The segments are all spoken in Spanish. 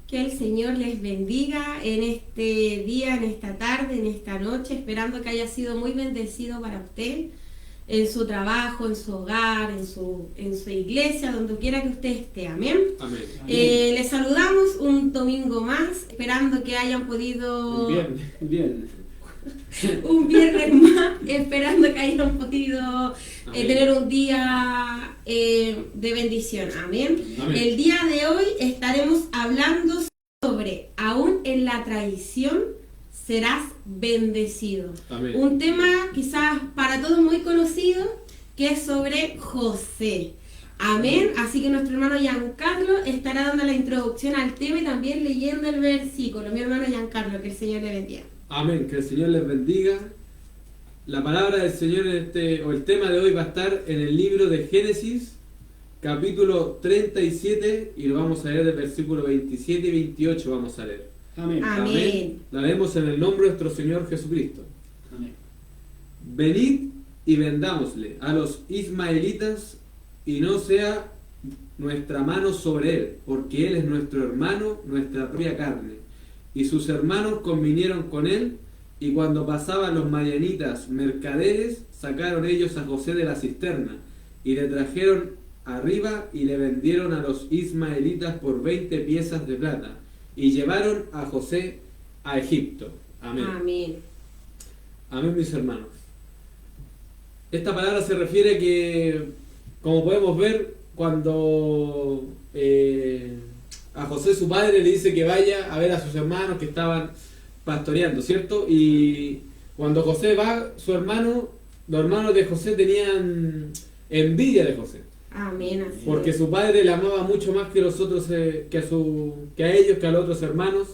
Que el Señor les bendiga en este día, en esta tarde, en esta noche, esperando que haya sido muy bendecido para usted, en su trabajo, en su hogar, en su iglesia, donde quiera que usted esté. Amén. Amén. Les saludamos un domingo más, esperando que hayan podido... Un viernes más, esperando que hayan podido tener un día de bendición. Amén. Amén. El día de hoy estaremos hablando sobre aún en la traición serás bendecido. Amén. Un tema quizás para todos muy conocido, que es sobre José. Amén. Así que nuestro hermano Giancarlo estará dando la introducción al tema y también leyendo el versículo. Mi hermano Giancarlo, que el Señor le bendiga. Amén, que el Señor les bendiga. La palabra del Señor el tema de hoy va a estar en el libro de Génesis, capítulo 37, y lo vamos a leer del versículo 27 y 28, vamos a leer. Amén. Amén. La leemos en el nombre de nuestro Señor Jesucristo. Amén. Venid y vendámosle a los ismaelitas, y no sea nuestra mano sobre él, porque él es nuestro hermano, nuestra propia carne. Y sus hermanos convinieron con él, y cuando pasaban los madianitas mercaderes, sacaron ellos a José de la cisterna, y le trajeron arriba, y le vendieron a los ismaelitas por 20 piezas de plata, y llevaron a José a Egipto. Amén. Amén. Amén, mis hermanos. Esta palabra se refiere que, como podemos ver, cuando a José su padre le dice que vaya a ver a sus hermanos que estaban pastoreando, ¿cierto? Y cuando José va, los hermanos de José tenían envidia de José, Amén. Así porque es. su padre le amaba mucho más que los otros, que a ellos, que a los otros hermanos.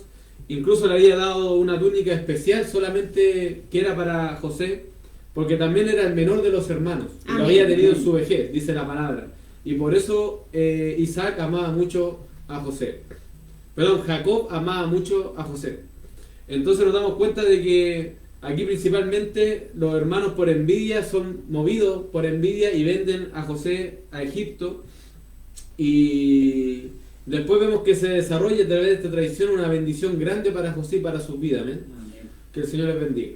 Incluso le había dado una túnica especial solamente que era para José, porque también era el menor de los hermanos, y lo Amén. había tenido en su vejez, dice la palabra. Y por eso Isaac amaba mucho a José. Perdón, Jacob amaba mucho a José. Entonces nos damos cuenta de que aquí principalmente los hermanos por envidia son movidos por envidia y venden a José a Egipto. Y después vemos que se desarrolla a través de esta tradición una bendición grande para José y para sus vidas. Amén. Amén. Que el Señor les bendiga.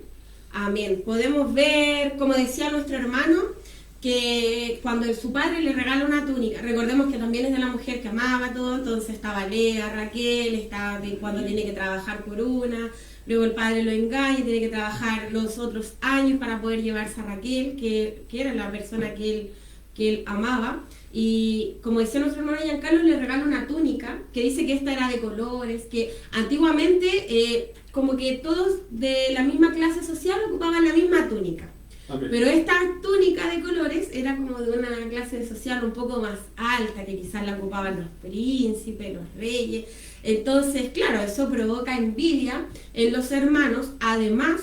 Amén. Podemos ver, como decía nuestro hermano, que cuando su padre le regala una túnica, recordemos que también es de la mujer que amaba todo, entonces estaba Lea, Raquel, estaba cuando tiene que trabajar por una, luego el padre lo engaña, tiene que trabajar los otros años para poder llevarse a Raquel, que era la persona que él amaba. Y como decía nuestro hermano Giancarlo, le regala una túnica que dice que esta era de colores, que antiguamente como que todos de la misma clase social ocupaban la misma túnica. Amén. Pero esta túnica de colores era como de una clase social un poco más alta, que quizás la ocupaban los príncipes, los reyes. Entonces, claro, eso provoca envidia en los hermanos, además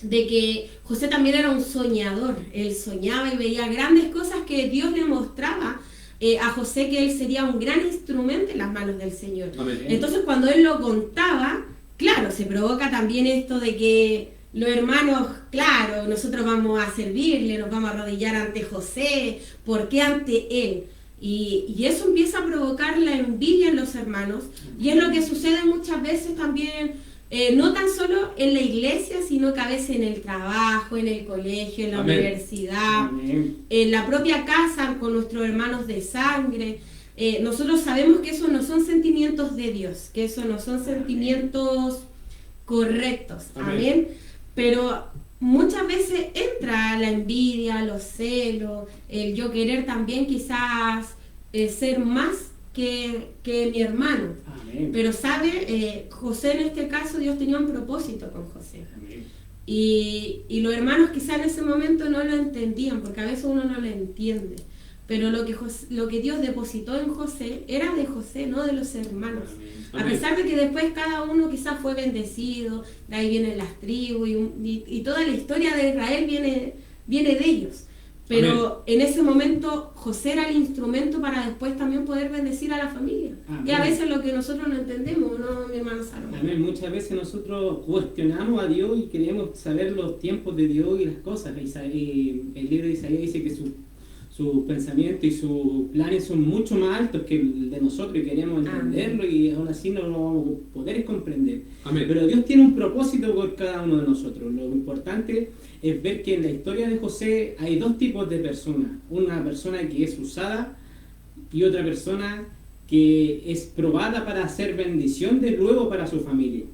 de que José también era un soñador. Él soñaba y veía grandes cosas que Dios le mostraba a José, que él sería un gran instrumento en las manos del Señor. Amén. Entonces, cuando él lo contaba, claro, se provoca también esto de que los hermanos, claro, nosotros vamos a servirle, nos vamos a arrodillar ante José, ¿por qué ante él? Y eso empieza a provocar la envidia en los hermanos, y es lo que sucede muchas veces también, no tan solo en la iglesia, sino que a veces en el trabajo, en el colegio, en la Amén. universidad, Amén. en la propia casa con nuestros hermanos de sangre. Nosotros sabemos que esos no son sentimientos de Dios, que esos no son sentimientos correctos. Amén. Amén. Pero muchas veces entra la envidia, los celos, el yo querer también quizás ser más que mi hermano. Amén. Pero sabe, José en este caso, Dios tenía un propósito con José. Amén. Y los hermanos quizás en ese momento no lo entendían, porque a veces uno no lo entiende. Pero lo que Dios depositó en José era de José, no de los hermanos. Amén. A pesar de que después cada uno quizás fue bendecido, de ahí vienen las tribus y toda la historia de Israel viene de ellos. Pero en ese momento José era el instrumento para después también poder bendecir a la familia. Amén. Y a veces lo que nosotros no entendemos, ¿no, mi hermano Salomón? Amén. Muchas veces nosotros cuestionamos a Dios y queremos saber los tiempos de Dios y las cosas. Y el libro de Isaías dice que sus pensamientos y sus planes son mucho más altos que el de nosotros y queremos entenderlo y aún así no lo vamos a poder comprender. Amén. Pero Dios tiene un propósito por cada uno de nosotros. Lo importante es ver que en la historia de José hay dos tipos de personas. Una persona que es usada y otra persona que es probada para hacer bendición de luego para su familia.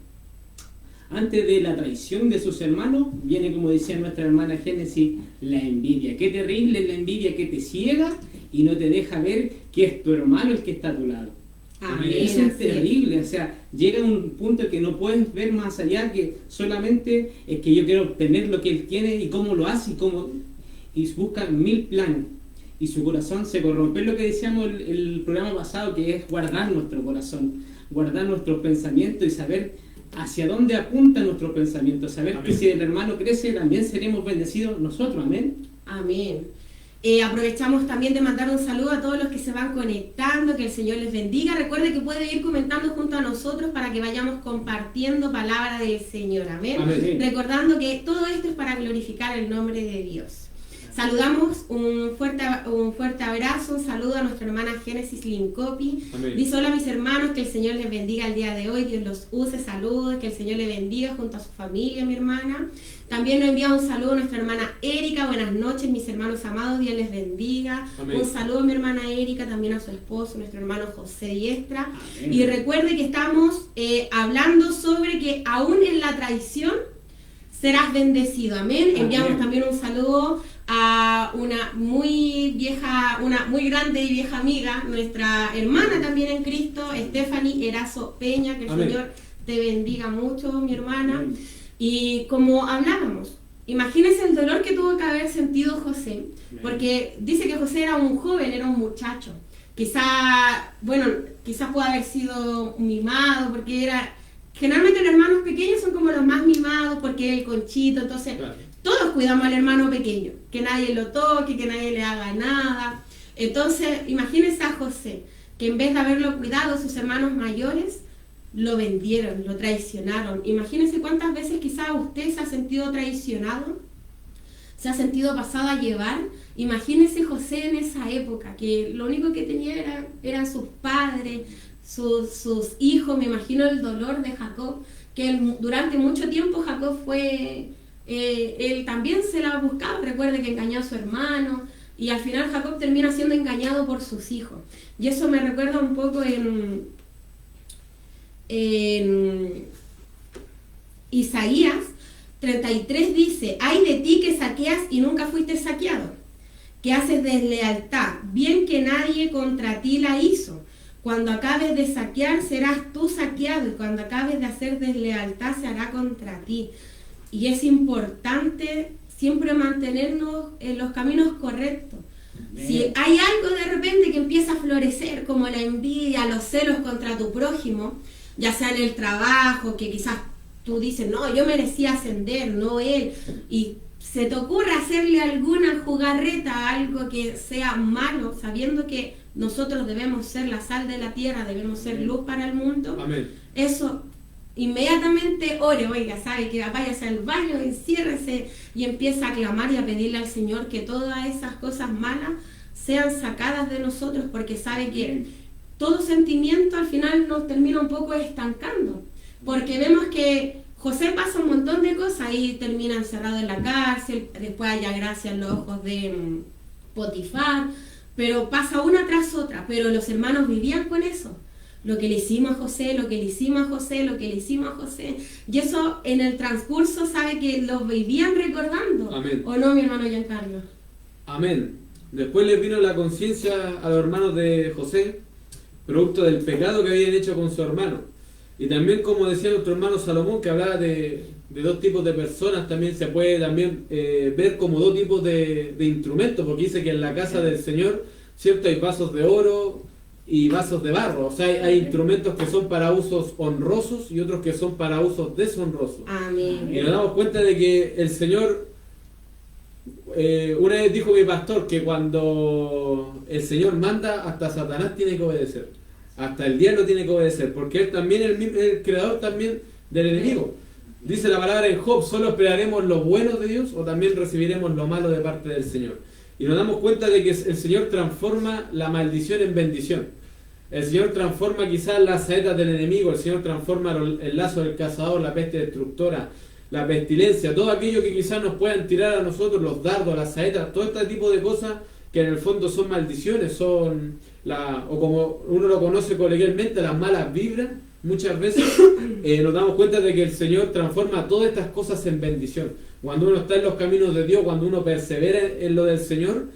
Antes de la traición de sus hermanos, viene, como decía nuestra hermana Génesis, la envidia. Qué terrible es la envidia que te ciega y no te deja ver que es tu hermano el que está a tu lado. Amén. Eso es terrible, o sea, llega a un punto que no puedes ver más allá que solamente es que yo quiero obtener lo que él tiene y cómo lo hace y busca 1000 planes. Y su corazón se corrompe. Es lo que decíamos el programa pasado, que es guardar nuestro corazón, guardar nuestros pensamientos y saber hacia dónde apunta nuestro pensamiento, saber Amén. que si el hermano crece, también seremos bendecidos nosotros, amén. Amén. Aprovechamos también de mandar un saludo a todos los que se van conectando, que el Señor les bendiga. Recuerde que puede ir comentando junto a nosotros para que vayamos compartiendo palabra del Señor, amén. Amén. Recordando que todo esto es para glorificar el nombre de Dios. Saludamos un fuerte abrazo, un saludo a nuestra hermana Génesis Lincopi. Amén. Dice: hola mis hermanos, que el Señor les bendiga el día de hoy, Dios los use, saludos, que el Señor les bendiga junto a su familia, mi hermana. También nos envía un saludo a nuestra hermana Erika: buenas noches mis hermanos amados, Dios les bendiga. Amén. Un saludo a mi hermana Erika, también a su esposo, nuestro hermano José Diestra. Amén. Y recuerde que estamos hablando sobre que aún en la traición serás bendecido, amén. Amén. Enviamos también un saludo a una muy grande y vieja amiga, nuestra hermana también en Cristo, Stephanie Erazo Peña, que el Amén. Señor te bendiga mucho, mi hermana. Amén. Y como hablábamos, imagínense el dolor que tuvo que haber sentido José, Amén. porque dice que José era un joven, era un muchacho. Quizás puede haber sido mimado, porque generalmente los hermanos pequeños son como los más mimados, porque es el conchito, entonces Claro. todos cuidamos al hermano pequeño, que nadie lo toque, que nadie le haga nada. Entonces, imagínense a José, que en vez de haberlo cuidado, sus hermanos mayores lo vendieron, lo traicionaron. Imagínense cuántas veces quizás usted se ha sentido traicionado, se ha sentido pasado a llevar. Imagínense José en esa época, que lo único que tenía eran sus padres, sus hijos. Me imagino el dolor de Jacob, que durante mucho tiempo Jacob fue... él también se la ha buscado. Recuerde que engañó a su hermano y al final Jacob termina siendo engañado por sus hijos. Y eso me recuerda un poco en Isaías 33 dice: ay de ti que saqueas y nunca fuiste saqueado, que haces deslealtad, bien que nadie contra ti la hizo. Cuando acabes de saquear serás tú saqueado, y cuando acabes de hacer deslealtad se hará contra ti. Y es importante siempre mantenernos en los caminos correctos. Amén. Si hay algo de repente que empieza a florecer, como la envidia, los celos contra tu prójimo, ya sea en el trabajo, que quizás tú dices, no, yo merecía ascender, no él, y se te ocurre hacerle alguna jugarreta, algo que sea malo, sabiendo que nosotros debemos ser la sal de la tierra, debemos ser luz para el mundo. Amén. Eso, inmediatamente ore, oiga, sabe que váyase al baño, enciérrese y empieza a clamar y a pedirle al Señor que todas esas cosas malas sean sacadas de nosotros, porque sabe que todo sentimiento al final nos termina un poco estancando, porque vemos que José pasa un montón de cosas y termina encerrado en la cárcel, después haya gracia en los ojos de Potifar, pero pasa una tras otra, pero los hermanos vivían con eso. Lo que le hicimos a José, lo que le hicimos a José, lo que le hicimos a José. Y eso en el transcurso sabe que lo vivían recordando. Amén. ¿O no, mi hermano Giancarlo? Amén. Después les vino la conciencia a los hermanos de José, producto del pecado que habían hecho con su hermano. Y también, como decía nuestro hermano Salomón, que hablaba de dos tipos de personas, también se puede también ver como dos tipos de instrumentos, porque dice que en la casa del Señor, ¿cierto? Hay vasos de oro y vasos de barro. O sea, hay instrumentos que son para usos honrosos y otros que son para usos deshonrosos. Amén. Y nos damos cuenta de que el Señor, una vez dijo mi pastor que cuando el Señor manda, hasta Satanás tiene que obedecer, hasta el diablo tiene que obedecer, porque él también es el creador también del enemigo. Dice la palabra en Job: solo esperaremos lo bueno de Dios o también recibiremos lo malo de parte del Señor. y nos damos cuenta de que el Señor transforma la maldición en bendición. El Señor transforma quizás las saetas del enemigo, el Señor transforma el lazo del cazador, la peste destructora, la pestilencia, todo aquello que quizás nos puedan tirar a nosotros, los dardos, las saetas, todo este tipo de cosas que en el fondo son maldiciones, son o como uno lo conoce coloquialmente, las malas vibras. Muchas veces nos damos cuenta de que el Señor transforma todas estas cosas en bendición. Cuando uno está en los caminos de Dios, cuando uno persevera en lo del Señor,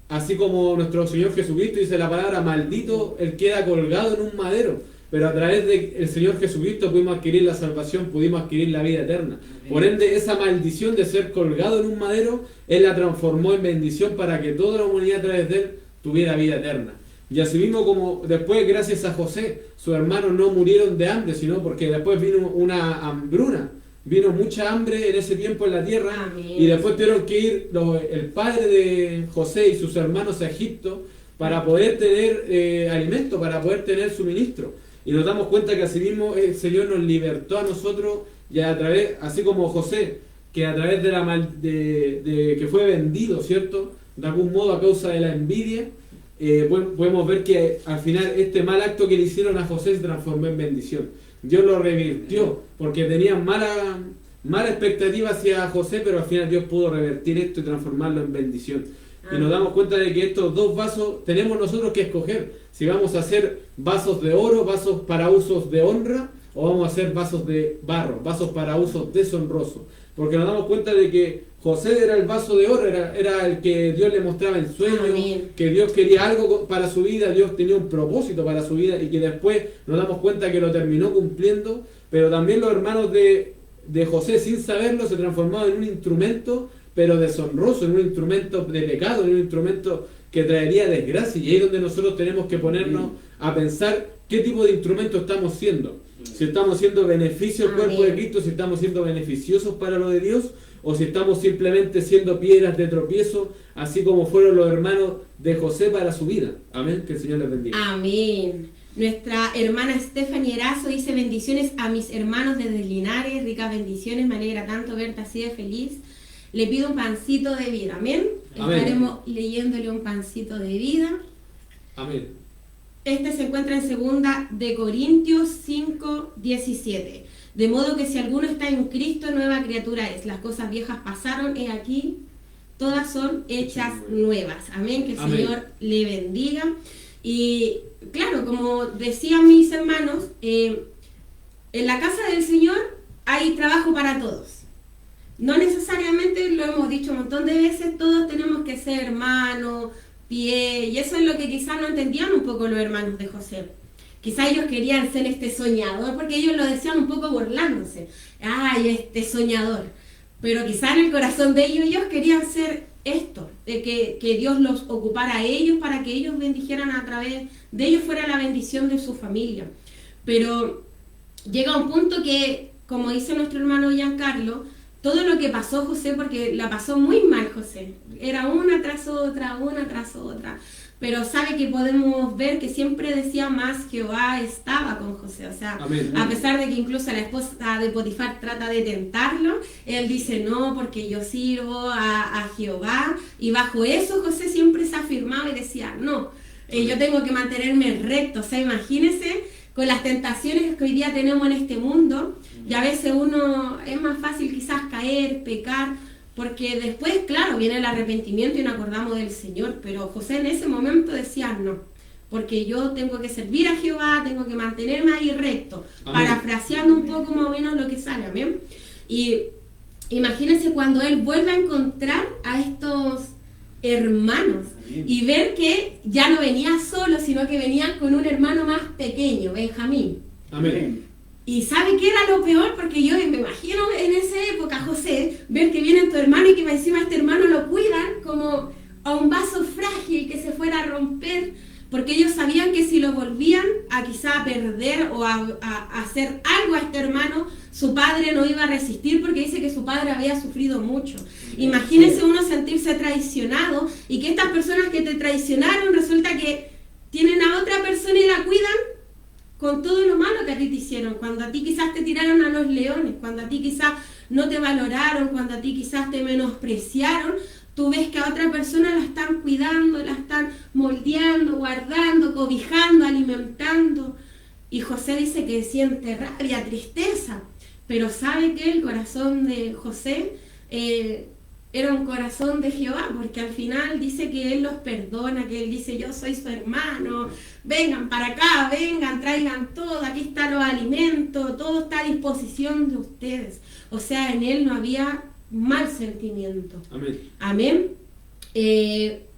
así como nuestro Señor Jesucristo dice la palabra, maldito el queda colgado en un madero, pero a través del Señor Jesucristo pudimos adquirir la salvación, pudimos adquirir la vida eterna. Por ende, esa maldición de ser colgado en un madero, Él la transformó en bendición para que toda la humanidad a través de Él tuviera vida eterna. Y así mismo como después, gracias a José, sus hermanos no murieron de hambre, sino porque después vino una hambruna, vino mucha hambre en ese tiempo en la tierra. Amén. Y después tuvieron que ir el padre de José y sus hermanos a Egipto para poder tener alimento, para poder tener suministro. Y nos damos cuenta que así mismo el Señor nos libertó a nosotros, y a través, así como José, que a través de que fue vendido, ¿cierto? De algún modo a causa de la envidia, podemos ver que al final este mal acto que le hicieron a José se transformó en bendición. Dios lo revirtió, porque tenían mala expectativa hacia José, pero al final Dios pudo revertir esto y transformarlo en bendición. Y nos damos cuenta de que estos dos vasos tenemos nosotros que escoger si vamos a hacer vasos de oro, vasos para usos de honra, o vamos a hacer vasos de barro, vasos para usos deshonrosos. Porque nos damos cuenta de que José era el vaso de oro, era el que Dios le mostraba en sueño, amén, que Dios quería algo para su vida, Dios tenía un propósito para su vida, y que después nos damos cuenta que lo terminó cumpliendo. Pero también los hermanos de José, sin saberlo, se transformaron en un instrumento, pero deshonroso, en un instrumento de pecado, en un instrumento que traería desgracia. Y ahí es donde nosotros tenemos que ponernos a pensar qué tipo de instrumento estamos siendo. Si estamos siendo beneficio al cuerpo de Cristo, si estamos siendo beneficiosos para lo de Dios, o si estamos simplemente siendo piedras de tropiezo, así como fueron los hermanos de José para su vida. Amén, que el Señor les bendiga. Amén. Nuestra hermana Stephanie Erazo dice: bendiciones a mis hermanos desde Linares, ricas bendiciones, me alegra tanto verte así de feliz. Le pido un pancito de vida. Amén. Amén. Estaremos leyéndole un pancito de vida. Amén. Este se encuentra en 2 de Corintios 5:17. De modo que si alguno está en Cristo, nueva criatura es. Las cosas viejas pasaron, he aquí, todas son hechas nuevas. Amén, que el Amén. Señor le bendiga. Y claro, como decían mis hermanos, en la casa del Señor hay trabajo para todos. No necesariamente, lo hemos dicho un montón de veces, todos tenemos que ser hermanos, pie, y eso es lo que quizás no entendían un poco los hermanos de José. Quizás ellos querían ser este soñador, porque ellos lo decían un poco burlándose. ¡Ay, este soñador! Pero quizás en el corazón de ellos querían ser esto, de que Dios los ocupara a ellos para que ellos bendijeran a través de ellos, fuera la bendición de su familia. Pero llega un punto que, como dice nuestro hermano Giancarlo, todo lo que pasó José, porque la pasó muy mal José, era una tras otra, pero sabe que podemos ver que siempre decía más, Jehová estaba con José, o sea, amén, a pesar de que incluso la esposa de Potifar trata de tentarlo, él dice no, porque yo sirvo a Jehová, y bajo eso José siempre se afirmaba y decía no, yo tengo que mantenerme recto. O sea, imagínense con las tentaciones que hoy día tenemos en este mundo, y a veces uno es más fácil quizás caer, pecar, porque después, claro, viene el arrepentimiento y nos acordamos del Señor, pero José en ese momento decía no, porque yo tengo que servir a Jehová, tengo que mantenerme ahí recto, amén, parafraseando un poco más o menos lo que sale, amén. Y imagínense cuando él vuelve a encontrar a estos hermanos, amén, y ver que ya no venía solo, sino que venía con un hermano más pequeño, Benjamín. Amén. Y ¿sabe qué era lo peor? Porque yo me imagino en esa época, José, ver que viene tu hermano y que encima este hermano lo cuidan como a un vaso frágil que se fuera a romper, porque ellos sabían que si lo volvían a quizá perder o a hacer algo a este hermano, su padre no iba a resistir, porque dice que su padre había sufrido mucho. Imagínense uno sentirse traicionado y que estas personas que te traicionaron resulta que tienen a otra persona y la cuidan con todo lo malo que a ti te hicieron, cuando a ti quizás te tiraron a los leones, cuando a ti quizás no te valoraron, cuando a ti quizás te menospreciaron. tú ves que a otra persona la están cuidando, la están moldeando, guardando, cobijando, alimentando. Y José dice que siente rabia, tristeza, pero sabe que el corazón de José era un corazón de Jehová, porque al final dice que él los perdona, que él dice: yo soy su hermano, vengan para acá, vengan, traigan todo, aquí están los alimentos, todo está a disposición de ustedes. O sea, en él no había mal sentimiento. Amén. Amén.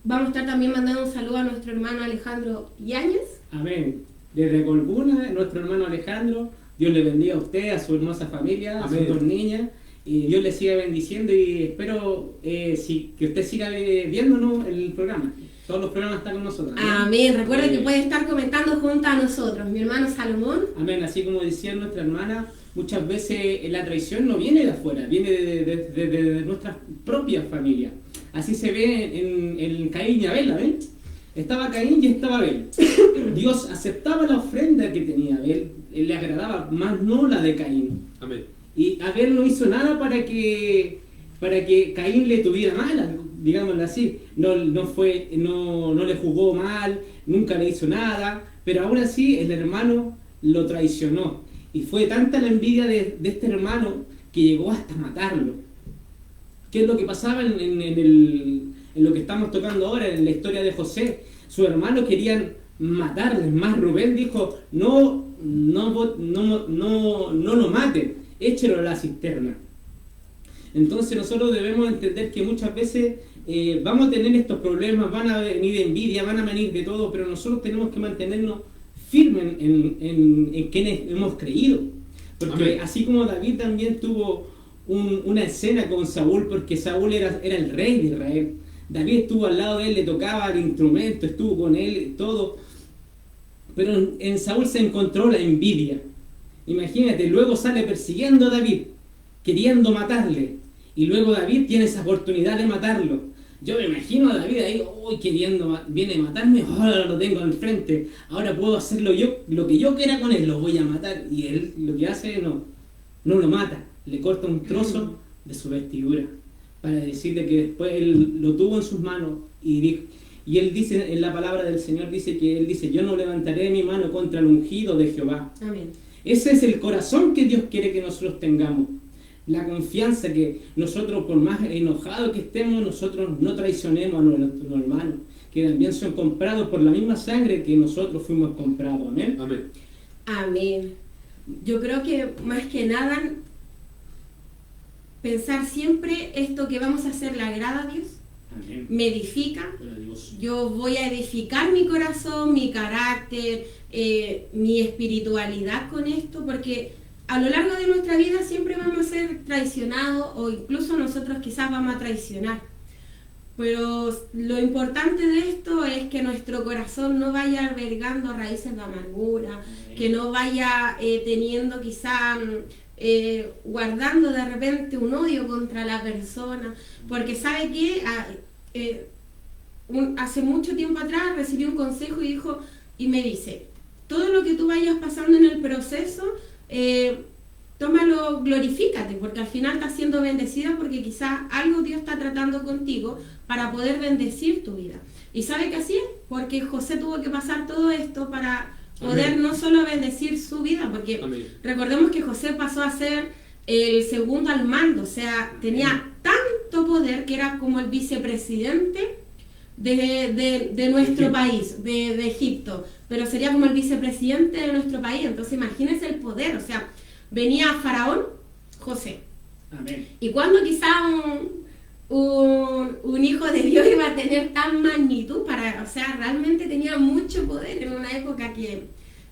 Vamos a estar también mandando un saludo a nuestro hermano Alejandro Yáñez. Amén. Desde Colbuna, nuestro hermano Alejandro, Dios le bendiga a usted, a su hermosa familia, a sus dos niñas, y Dios le siga bendiciendo, y espero que usted siga viéndonos el programa. Todos los programas están con nosotros. Amén. Recuerde que puede estar comentando junto a nosotros, mi hermano Salomón. Amén. Así como decía nuestra hermana, muchas veces la traición no viene de afuera, viene de nuestra propia familia. Así se ve en Caín y Abel, ¿ven? Estaba Caín y estaba Abel. Dios aceptaba la ofrenda que tenía Abel, le agradaba, más no la de Caín. Amén. Y Abel no hizo nada para que Caín le tuviera mala, digámoslo así. No le jugó mal, nunca le hizo nada, pero aún así el hermano lo traicionó. Y fue tanta la envidia de este hermano que llegó hasta matarlo. ¿Qué es lo que pasaba en lo que estamos tocando ahora, en la historia de José? Sus hermanos querían matarle, más Rubén dijo: no lo maten, échelo a la cisterna. Entonces nosotros debemos entender que muchas veces vamos a tener estos problemas, van a venir de envidia, van a venir de todo, pero nosotros tenemos que mantenernos firmes en quienes hemos creído. Porque Amén. Así como David también tuvo una escena con Saúl, porque Saúl era el rey de Israel. David estuvo al lado de él, le tocaba el instrumento, estuvo con él, todo. Pero en Saúl se encontró la envidia. Imagínate, luego sale persiguiendo a David, queriendo matarle. Y luego David tiene esa oportunidad de matarlo. Yo me imagino a David ahí, viene a matarme, ahora lo tengo al frente, ahora puedo hacerlo yo, lo que yo quiera con él, lo voy a matar. Y él lo que hace, no lo mata, le corta un trozo de su vestidura, para decirle que después él lo tuvo en sus manos, y él dice, en la palabra del Señor, él dice: yo no levantaré mi mano contra el ungido de Jehová. Amén. Ese es el corazón que Dios quiere que nosotros tengamos. La confianza que nosotros, por más enojados que estemos, nosotros no traicionemos a nuestros hermanos, que también son comprados por la misma sangre que nosotros fuimos comprados. Amén. Amén. Amén. Yo creo que más que nada pensar siempre esto que vamos a hacer le agrada a Dios, Amén. me edifica. Dios. Yo voy a edificar mi corazón, mi carácter, mi espiritualidad con esto, porque a lo largo de nuestra vida siempre vamos a ser traicionados, o incluso nosotros quizás vamos a traicionar. Pero lo importante de esto es que nuestro corazón no vaya albergando raíces de amargura, que no vaya teniendo quizás, guardando de repente un odio contra la persona, porque sabe que hace mucho tiempo atrás recibí un consejo y me dice: todo lo que tú vayas pasando en el proceso, tómalo, glorifícate, porque al final estás siendo bendecida, porque quizás algo Dios está tratando contigo para poder bendecir tu vida. Y sabe que así es, porque José tuvo que pasar todo esto para poder no solo bendecir su vida, porque Amén. recordemos que José pasó a ser el segundo al mando, o sea, tenía tanto poder que era como el vicepresidente de nuestro país, de Egipto, pero sería como el vicepresidente de nuestro país. Entonces imagínense el poder, o sea, venía Faraón, José. Amén. Y cuando quizá un hijo de Dios iba a tener tan magnitud, o sea, realmente tenía mucho poder en una época que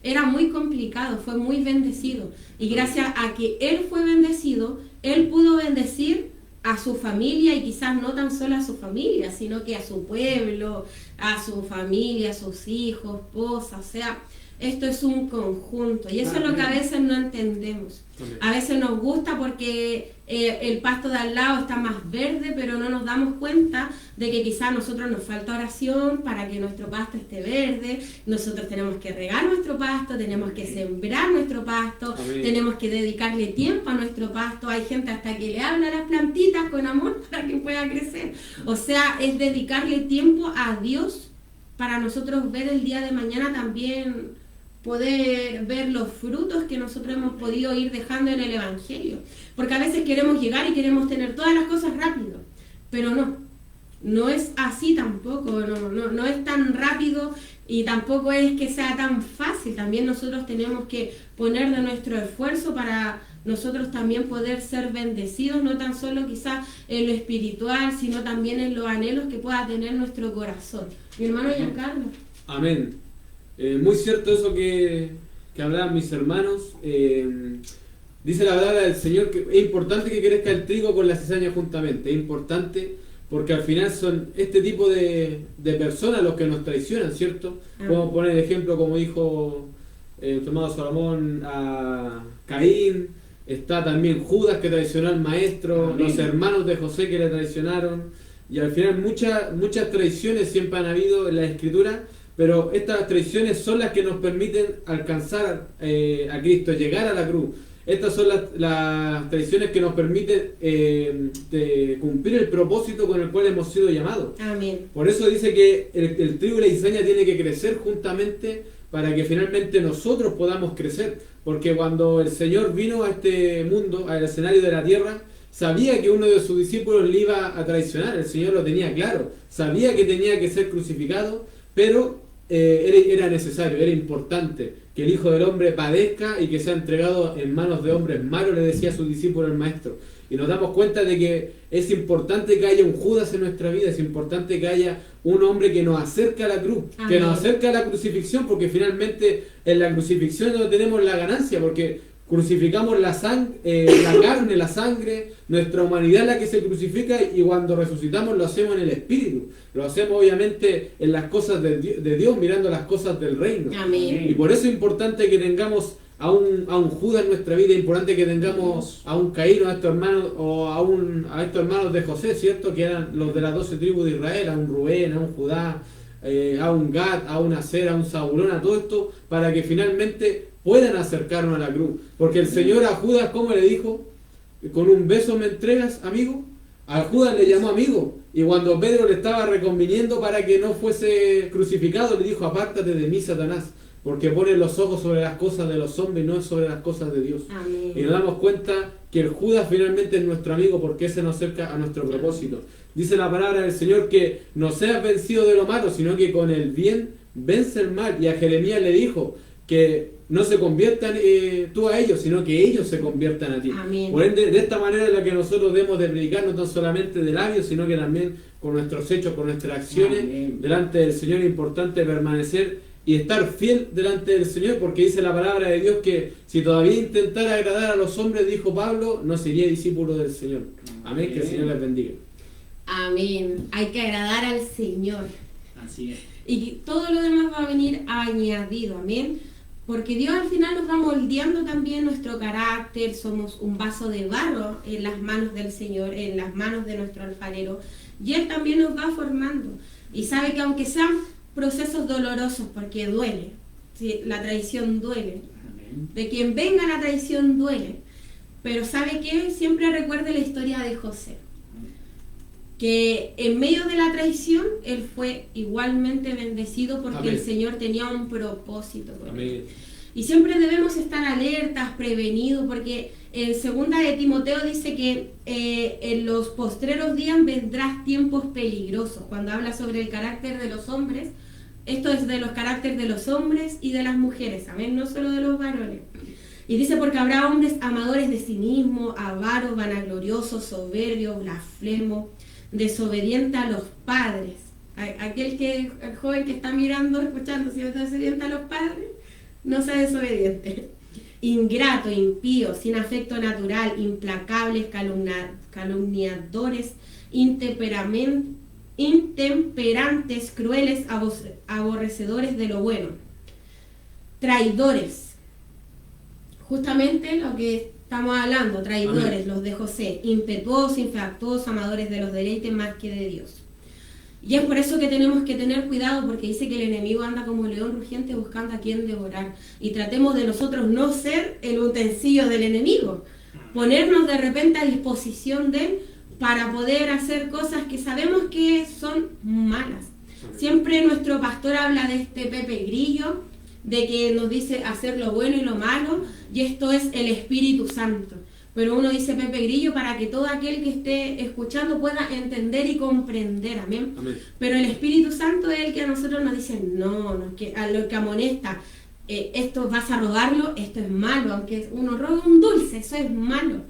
era muy complicado, fue muy bendecido. Y gracias a que él fue bendecido, él pudo bendecir a su familia, y quizás no tan solo a su familia, sino que a su pueblo, a su familia, a sus hijos, esposa. O sea, esto es un conjunto y eso es lo que a veces no entendemos. A veces nos gusta porque el pasto de al lado está más verde, pero no nos damos cuenta de que quizás a nosotros nos falta oración para que nuestro pasto esté verde. Nosotros tenemos que regar nuestro pasto, tenemos que sembrar nuestro pasto, tenemos que dedicarle tiempo a nuestro pasto. Hay gente hasta que le habla a las plantitas con amor para que pueda crecer. O sea, es dedicarle tiempo a Dios para nosotros ver el día de mañana también, poder ver los frutos que nosotros hemos podido ir dejando en el Evangelio. Porque a veces queremos llegar y queremos tener todas las cosas rápido, pero no es así tampoco, no es tan rápido y tampoco es que sea tan fácil. También nosotros tenemos que poner de nuestro esfuerzo para nosotros también poder ser bendecidos, no tan solo quizás en lo espiritual, sino también en los anhelos que pueda tener nuestro corazón. Mi hermano Giancarlo. Amén. Muy cierto eso que hablaban mis hermanos. Dice la palabra del Señor que es importante que crezca el trigo con la cizaña juntamente. Es importante porque al final son este tipo de personas los que nos traicionan, ¿cierto? Podemos poner el ejemplo, como dijo nuestro amado Salomón, a Caín. Está también Judas, que traicionó al maestro. Amén. Los hermanos de José, que le traicionaron. Y al final muchas traiciones siempre han habido en la Escritura. Pero estas traiciones son las que nos permiten alcanzar a Cristo, llegar a la cruz. Estas son las traiciones que nos permiten cumplir el propósito con el cual hemos sido llamados. Amén. Por eso dice que el trigo y la cizaña tiene que crecer juntamente para que finalmente nosotros podamos crecer. Porque cuando el Señor vino a este mundo, al escenario de la tierra, sabía que uno de sus discípulos le iba a traicionar. El Señor lo tenía claro. Sabía que tenía que ser crucificado, pero era necesario, era importante que el Hijo del Hombre padezca y que sea entregado en manos de hombres malos, le decía a sus discípulos el Maestro. Y nos damos cuenta de que es importante que haya un Judas en nuestra vida, es importante que haya un hombre que nos acerque a la cruz, amén, que nos acerque a la crucifixión, porque finalmente en la crucifixión no tenemos la ganancia, porque crucificamos la carne, la sangre, nuestra humanidad es la que se crucifica, y cuando resucitamos lo hacemos en el Espíritu. Lo hacemos obviamente en las cosas de Dios, mirando las cosas del reino. Amén. Y por eso es importante que tengamos a un Judas en nuestra vida, es importante que tengamos a un Caín, a estos hermanos, o a estos hermanos de José, ¿cierto? Que eran los de las 12 tribus de Israel, a un Rubén, a un Judá, a un Gad, a un Aser, a un Zabulón, a todo esto, para que finalmente puedan acercarnos a la cruz. Porque el Señor a Judas, ¿cómo le dijo? ¿Con un beso me entregas, amigo? A Judas le llamó amigo. Y cuando Pedro le estaba reconviniendo para que no fuese crucificado, le dijo: apártate de mí, Satanás, porque pones los ojos sobre las cosas de los hombres y no sobre las cosas de Dios. Amén. Y nos damos cuenta que el Judas finalmente es nuestro amigo, porque ese nos acerca a nuestro propósito. Dice la palabra del Señor que no seas vencido de lo malo, sino que con el bien vence el mal. Y a Jeremías le dijo que no se conviertan tú a ellos, sino que ellos se conviertan a ti. Amén. Por ende, de esta manera es la que nosotros debemos de predicar, no tan solamente de labios, sino que también con nuestros hechos, con nuestras acciones. Amén. Delante del Señor es importante permanecer y estar fiel delante del Señor, porque dice la palabra de Dios que si todavía intentara agradar a los hombres, dijo Pablo, no sería discípulo del Señor. Amén. Que el Señor les bendiga. Amén. Hay que agradar al Señor. Así es. Y todo lo demás va a venir añadido. Amén. Porque Dios al final nos va moldeando también nuestro carácter. Somos un vaso de barro en las manos del Señor, en las manos de nuestro alfarero. Y Él también nos va formando. Y sabe que aunque sean procesos dolorosos, porque duele, ¿sí? La traición duele. Amén. De quien venga la traición duele. Pero sabe que siempre recuerde la historia de José. Que en medio de la traición él fue igualmente bendecido, porque amén, el Señor tenía un propósito con él. Y siempre debemos estar alertas, prevenidos, porque en 2 de Timoteo dice que en los postreros días vendrán tiempos peligrosos. Cuando habla sobre el carácter de los hombres, esto es de los caracteres de los hombres y de las mujeres, amén, no solo de los varones. Y dice: porque habrá hombres amadores de sí mismos, avaros, vanagloriosos, soberbios, blasfemos, desobediente a los padres. El joven que está mirando, escuchando, si no es desobediente a los padres, no sea desobediente. Ingrato, impío, sin afecto natural, implacables, calumniadores, intemperantes, crueles, aborrecedores de lo bueno. traidores. Justamente lo que estamos hablando, traidores, Amén. los de José, impetuosos, infractuosos, amadores de los deleites más que de Dios. Y es por eso que tenemos que tener cuidado, porque dice que el enemigo anda como león rugiente buscando a quien devorar. Y tratemos de nosotros no ser el utensilio del enemigo, ponernos de repente a disposición de él para poder hacer cosas que sabemos que son malas. Siempre nuestro pastor habla de este Pepe Grillo, de que nos dice hacer lo bueno y lo malo, y esto es el Espíritu Santo. Pero uno dice Pepe Grillo para que todo aquel que esté escuchando pueda entender y comprender, amén. Amén. Pero el Espíritu Santo es el que a nosotros nos dice, no, que a lo que amonesta, esto vas a robarlo, esto es malo, aunque uno robe un dulce, eso es malo.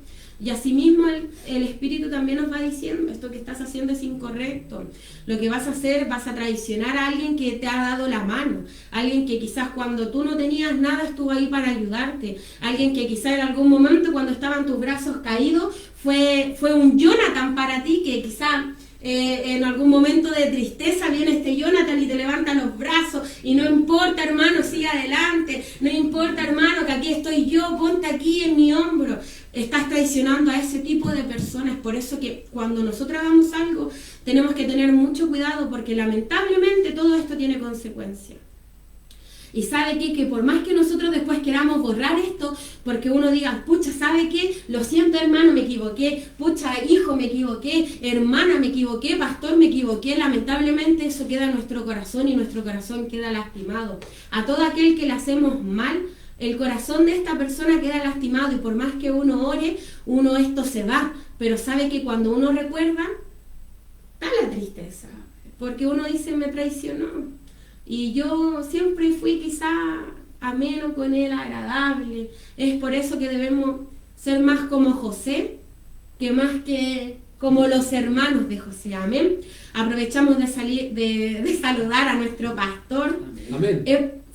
Y asimismo el Espíritu también nos va diciendo, esto que estás haciendo es incorrecto. Lo que vas a hacer, vas a traicionar a alguien que te ha dado la mano. Alguien que quizás cuando tú no tenías nada estuvo ahí para ayudarte. Alguien que quizás en algún momento cuando estaban tus brazos caídos fue un Jonathan para ti, que quizás en algún momento de tristeza viene este Jonathan y te levanta los brazos y no importa, hermano, sigue adelante, no importa, hermano, que aquí estoy yo, ponte aquí en mi hombro. Estás traicionando a ese tipo de personas. Por eso que cuando nosotros hagamos algo tenemos que tener mucho cuidado, porque lamentablemente todo esto tiene consecuencias. Y sabe qué, que por más que nosotros después queramos borrar esto, porque uno diga, pucha, ¿sabe qué? Lo siento, hermano, me equivoqué, pucha, hijo, me equivoqué, hermana, me equivoqué, pastor, me equivoqué, lamentablemente eso queda en nuestro corazón y nuestro corazón queda lastimado. A todo aquel que le hacemos mal, el corazón de esta persona queda lastimado, y por más que uno ore, esto se va, pero sabe que cuando uno recuerda, da la tristeza, porque uno dice, me traicionó. Y yo siempre fui quizá ameno con él, agradable. Es por eso que debemos ser más como José, que más que como los hermanos de José. Amén. Aprovechamos de saludar a nuestro pastor. Amén.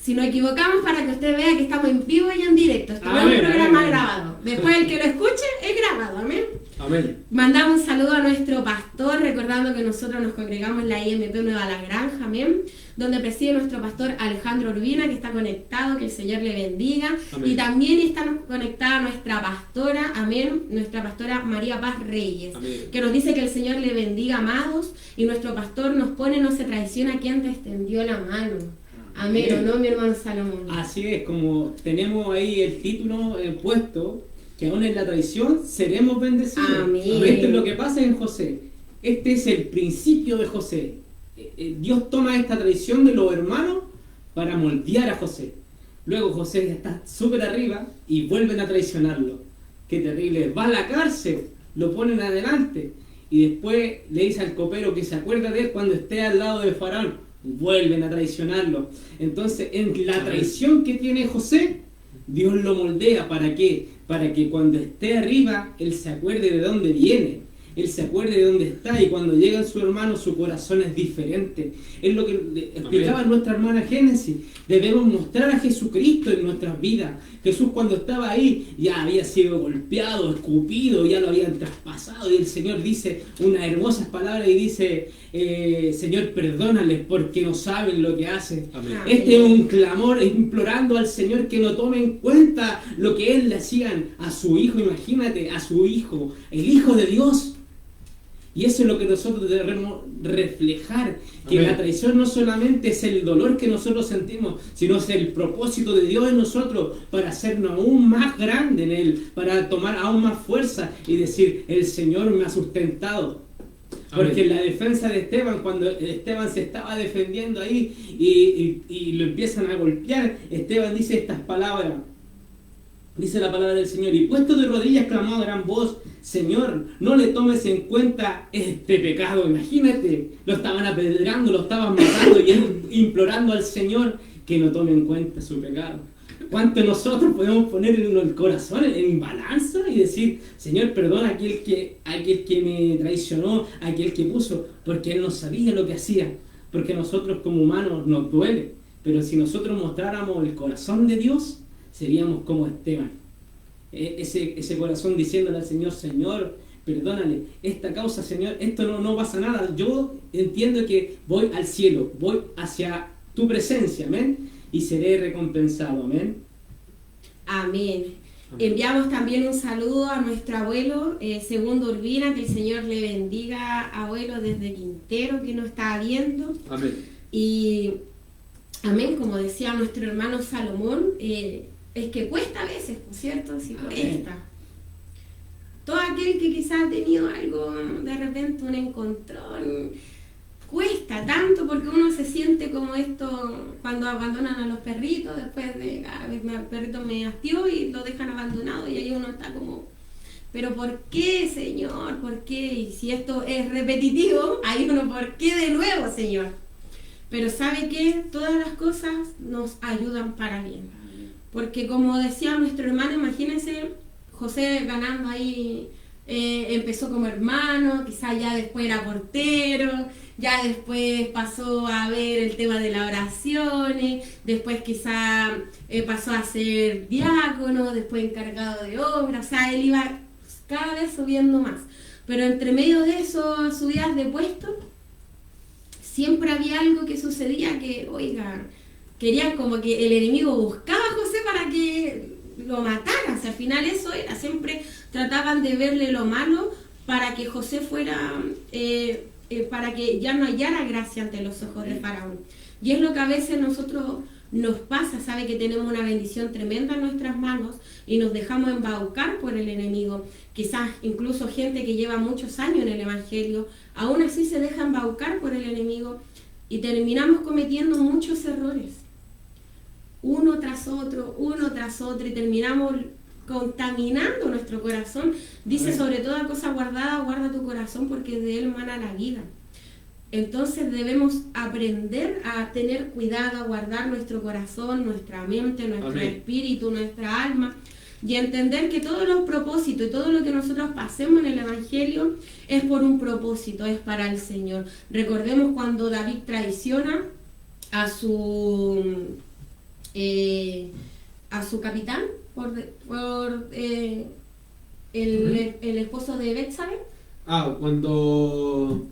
Si nos equivocamos, para que usted vea que estamos en vivo y en directo. Esto no es un programa grabado. Después el que lo escuche es grabado. Amén. Amén. Mandamos un saludo a nuestro pastor, recordando que nosotros nos congregamos en la IMP Nueva La Granja, amén, donde preside nuestro pastor Alejandro Urbina, que está conectado, que el Señor le bendiga. Amén. Y también está conectada nuestra pastora, amén, nuestra pastora María Paz Reyes, Amén. que nos dice que el Señor le bendiga, amados, y nuestro pastor nos pone, no se traiciona quien te extendió la mano. Amén, ¿o no, mi hermano Salomón? Así es, como tenemos ahí el título puesto, que aún en la traición seremos bendecidos. Amén. Esto es lo que pasa en José. Este es el principio de José. Dios toma esta traición de los hermanos para moldear a José. Luego José está súper arriba y vuelven a traicionarlo. Qué terrible. Va a la cárcel, lo ponen adelante y después le dice al copero que se acuerda de él cuando esté al lado de Faraón. Vuelven a traicionarlo. Entonces, en la traición que tiene José, Dios lo moldea. ¿Para qué? Para que cuando esté arriba, él se acuerde de dónde viene. Él se acuerde de dónde está, y cuando llega su hermano, su corazón es diferente. Es lo que explicaba nuestra hermana Génesis. Debemos mostrar a Jesucristo en nuestras vidas. Jesús, cuando estaba ahí, ya había sido golpeado, escupido, ya lo habían traspasado, y el Señor dice unas hermosas palabras y dice, Señor, perdónales porque no saben lo que hacen. Amén. Este es un clamor implorando al Señor que no tome en cuenta lo que Él le hacían a su Hijo. Imagínate, a su Hijo, el Hijo de Dios. Y eso es lo que nosotros debemos reflejar, que Amén. la traición no solamente es el dolor que nosotros sentimos, sino es el propósito de Dios en nosotros para hacernos aún más grande en Él, para tomar aún más fuerza y decir, el Señor me ha sustentado. Porque en la defensa de Esteban, cuando Esteban se estaba defendiendo ahí y lo empiezan a golpear, Esteban dice estas palabras. Dice la palabra del Señor: y puesto de rodillas clamó a gran voz, Señor, no le tomes en cuenta este pecado. Imagínate, lo estaban apedreando, lo estaban matando, y él implorando al Señor que no tome en cuenta su pecado. ¿Cuánto nosotros podemos poner en el corazón en balanza y decir, Señor, perdona a aquel que me traicionó, a aquel que puso, porque él no sabía lo que hacía? Porque nosotros como humanos nos duele, pero si nosotros mostráramos el corazón de Dios, seríamos como Esteban. Ese corazón diciéndole al Señor, Señor, perdónale, esta causa, Señor, esto no pasa nada. Yo entiendo que voy al cielo, voy hacia tu presencia, amén. y seré recompensado. Amén. Amén. Enviamos también un saludo a nuestro abuelo Segundo Urbina, que el Señor le bendiga, abuelo, desde Quintero, que nos está viendo. Amén. Y amén, como decía nuestro hermano Salomón, es que cuesta a veces, ¿no es cierto? Sí, cuesta. Todo aquel que quizás ha tenido algo, de repente un encontrón, cuesta tanto porque uno se siente como esto cuando abandonan a los perritos, después de el perrito me hastió y lo dejan abandonado y ahí uno está como, pero ¿por qué, Señor? ¿Por qué? Y si esto es repetitivo, ahí uno, ¿por qué de nuevo, Señor? Pero ¿sabe qué? Todas las cosas nos ayudan para bien. Porque como decía nuestro hermano, imagínense, José ganando ahí, empezó como hermano, quizás ya después era portero, ya después pasó a ver el tema de las oraciones, después quizás pasó a ser diácono, después encargado de obra, o sea, él iba cada vez subiendo más. Pero entre medio de eso, subidas de puesto, siempre había algo que sucedía que, oiga, querían como que el enemigo buscaba a José para que lo mataran. O sea, al final eso era, siempre trataban de verle lo malo para que José fuera, para que ya no hallara gracia ante los ojos de Faraón. Y es lo que a veces nosotros nos pasa, sabe que tenemos una bendición tremenda en nuestras manos y nos dejamos embaucar por el enemigo. Quizás incluso gente que lleva muchos años en el Evangelio, aún así se deja embaucar por el enemigo y terminamos cometiendo muchos errores. Uno tras otro, y terminamos contaminando nuestro corazón. Dice, sobre toda cosa guardada, guarda tu corazón porque de él mana la vida. Entonces debemos aprender a tener cuidado, a guardar nuestro corazón, nuestra mente, nuestro espíritu, nuestra alma, y entender que todos los propósitos y todo lo que nosotros pasemos en el Evangelio es por un propósito, es para el Señor. Recordemos cuando David traiciona a su capitán por el esposo de Betsabé. Cuando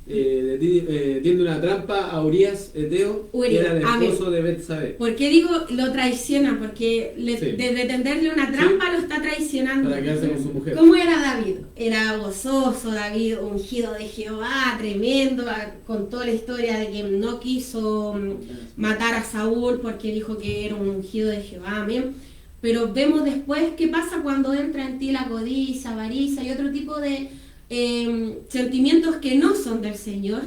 tiende una trampa a Urías Eteo, que era el esposo de Betsabé. ¿Por qué digo lo traiciona? Porque desde tenderle una trampa lo está traicionando. Para quedarse con su mujer. ¿Cómo era David? Era gozoso, David, ungido de Jehová, tremendo, con toda la historia de que no quiso matar a Saúl porque dijo que era un ungido de Jehová, amén. Pero vemos después qué pasa cuando entra en ti la codicia, avaricia y otro tipo de sentimientos que no son del Señor.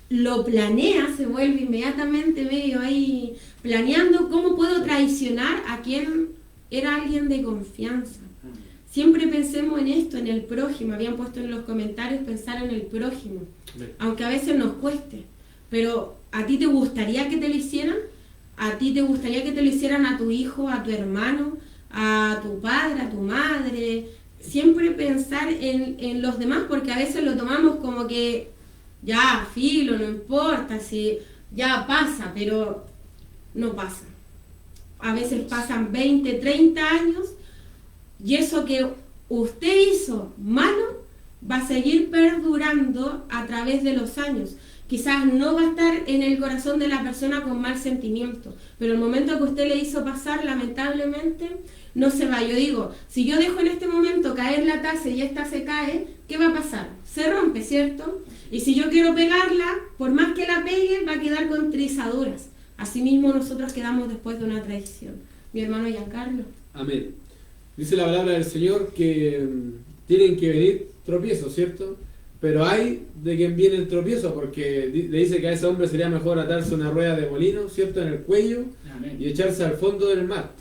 Lo planea, se vuelve inmediatamente medio ahí planeando cómo puedo traicionar a quien era alguien de confianza. Siempre pensemos en esto, en el prójimo. Habían puesto en los comentarios pensar en el prójimo, aunque a veces nos cueste. Pero ¿a ti te gustaría que te lo hicieran? ¿A ti te gustaría que te lo hicieran a tu hijo, a tu hermano, a tu padre, a tu madre? Siempre pensar en los demás, porque a veces lo tomamos como que ya, filo, no importa, si ya pasa, pero no pasa. A veces pasan 20, 30 años y eso que usted hizo malo va a seguir perdurando a través de los años. Quizás no va a estar en el corazón de la persona con mal sentimiento, pero el momento que usted le hizo pasar, lamentablemente, no se va. Yo digo, si yo dejo en este momento caer la taza y esta se cae, ¿qué va a pasar? Se rompe, ¿cierto? Y si yo quiero pegarla, por más que la pegue, va a quedar con trizaduras. Asimismo, nosotros quedamos después de una traición. Mi hermano Giancarlo. Amén. Dice la palabra del Señor que tienen que venir tropiezos, ¿cierto? Pero hay de quien viene el tropiezo, porque le dice que a ese hombre sería mejor atarse una rueda de molino, ¿cierto?, en el cuello. Amén. Y echarse al fondo del mar.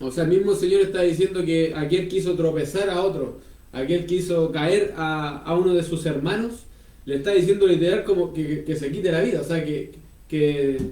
O sea, el mismo Señor está diciendo que aquel quiso tropezar a otro, aquel quiso caer a uno de sus hermanos, le está diciendo literal como que se quite la vida, o sea, que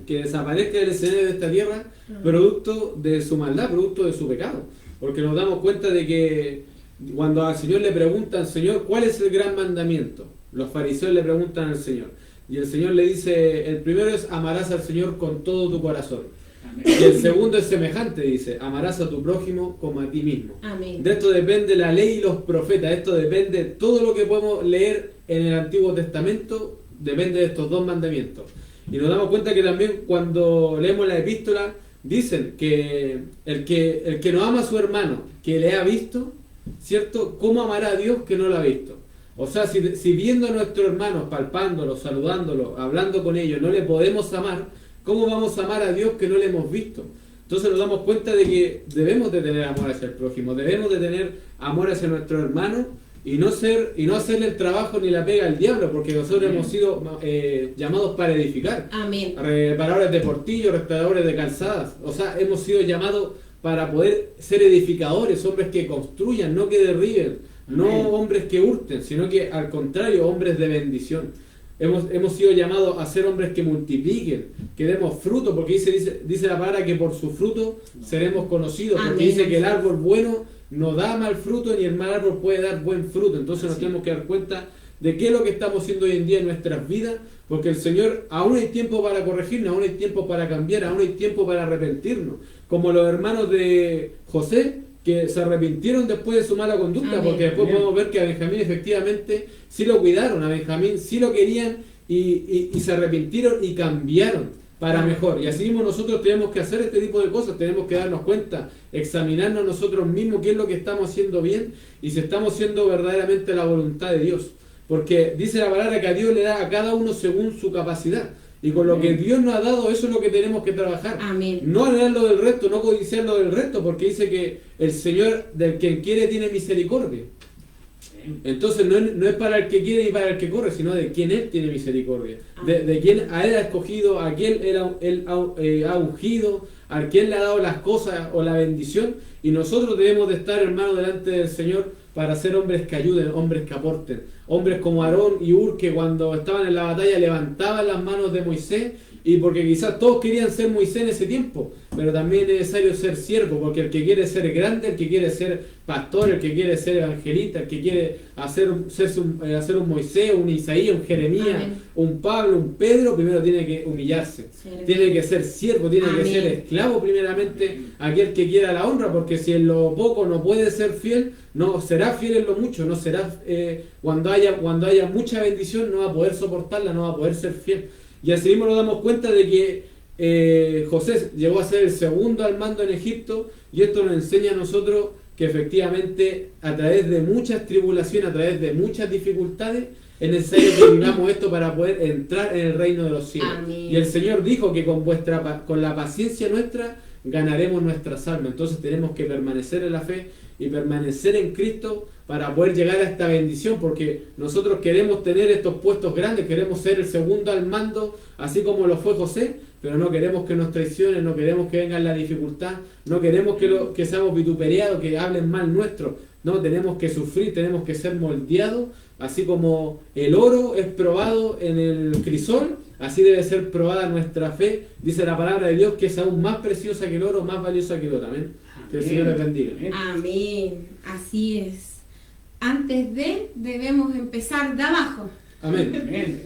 desaparezca del escenario de esta tierra, producto de su maldad, producto de su pecado. Porque nos damos cuenta de que cuando al Señor le preguntan, Señor, ¿cuál es el gran mandamiento? Los fariseos le preguntan al Señor. Y el Señor le dice, el primero es amarás al Señor con todo tu corazón. Amén. Y el segundo es semejante, dice, amarás a tu prójimo como a ti mismo. Amén. De esto depende la ley y los profetas. Esto depende, todo lo que podemos leer en el Antiguo Testamento, depende de estos dos mandamientos. Y nos damos cuenta que también cuando leemos la epístola, dicen que el que no ama a su hermano, que le ha visto, ¿cierto? ¿Cómo amará a Dios que no lo ha visto? O sea, si viendo a nuestros hermanos, palpándolos, saludándolos, hablando con ellos, no le podemos amar, ¿cómo vamos a amar a Dios que no le hemos visto? Entonces nos damos cuenta de que debemos de tener amor hacia el prójimo, debemos de tener amor hacia nuestro hermano y no hacerle el trabajo ni la pega al diablo, porque nosotros hemos sido llamados para edificar. Amén. Reparadores de portillos, restauradores de calzadas. O sea, hemos sido llamados para poder ser edificadores, hombres que construyan, no que derriben, no hombres que hurten, sino que al contrario, hombres de bendición. Hemos sido llamados a ser hombres que multipliquen, que demos fruto, porque dice la palabra que por su fruto seremos conocidos, porque Amén. dice que el árbol bueno no da mal fruto, ni el mal árbol puede dar buen fruto. Entonces nos tenemos que dar cuenta de qué es lo que estamos haciendo hoy en día en nuestras vidas, porque el Señor, aún hay tiempo para corregirnos, aún hay tiempo para cambiar, aún hay tiempo para arrepentirnos, como los hermanos de José, que se arrepintieron después de su mala conducta. Amén. Porque después podemos ver que a Benjamín efectivamente sí lo cuidaron, a Benjamín sí lo querían y se arrepintieron y cambiaron para mejor. Y así mismo nosotros tenemos que hacer este tipo de cosas, tenemos que darnos cuenta, examinarnos nosotros mismos qué es lo que estamos haciendo bien y si estamos haciendo verdaderamente la voluntad de Dios. Porque dice la palabra que a Dios le da a cada uno según su capacidad. Y con lo que Dios nos ha dado, eso es lo que tenemos que trabajar. Amén. No anhelar lo del resto, no codiciar lo del resto, porque dice que el Señor del quien quiere tiene misericordia. Entonces no es para el que quiere y para el que corre, sino de quien Él tiene misericordia. De quien a Él ha escogido, a quien Él ha ungido, a quien le ha dado las cosas o la bendición. Y nosotros debemos de estar, hermanos, delante del Señor para ser hombres que ayuden, hombres que aporten. Hombres como Aarón y Hur, que cuando estaban en la batalla levantaban las manos de Moisés, y porque quizás todos querían ser Moisés en ese tiempo, pero también es necesario ser siervo, porque el que quiere ser grande, el que quiere ser pastor, el que quiere ser evangelista, el que quiere hacer un Moisés, un Isaías, un Jeremías, Amén. Un Pablo, un Pedro, primero tiene que humillarse, tiene que ser siervo, tiene Amén. Que ser esclavo primeramente, aquel que quiera la honra, porque si en lo poco no puede ser fiel, no será fiel en lo mucho, no será cuando haya mucha bendición, no va a poder soportarla, no va a poder ser fiel. Y así mismo nos damos cuenta de que José llegó a ser el segundo al mando en Egipto, y esto nos enseña a nosotros que efectivamente a través de muchas tribulaciones, a través de muchas dificultades, es necesario que vivamos esto para poder entrar en el reino de los cielos. Amén. Y el Señor dijo que con la paciencia nuestra ganaremos nuestras almas. Entonces tenemos que permanecer en la fe y permanecer en Cristo para poder llegar a esta bendición, porque nosotros queremos tener estos puestos grandes, queremos ser el segundo al mando, así como lo fue José, pero no queremos que nos traicionen, no queremos que venga la dificultad, no queremos que seamos vituperiados, que hablen mal nuestro. No, tenemos que sufrir, tenemos que ser moldeados, así como el oro es probado en el crisol, así debe ser probada nuestra fe. Dice la palabra de Dios que es aún más preciosa que el oro, más valiosa que el oro. Amén. Que el Señor les bendiga. Amén. Así es. Antes debemos empezar de abajo. Amén.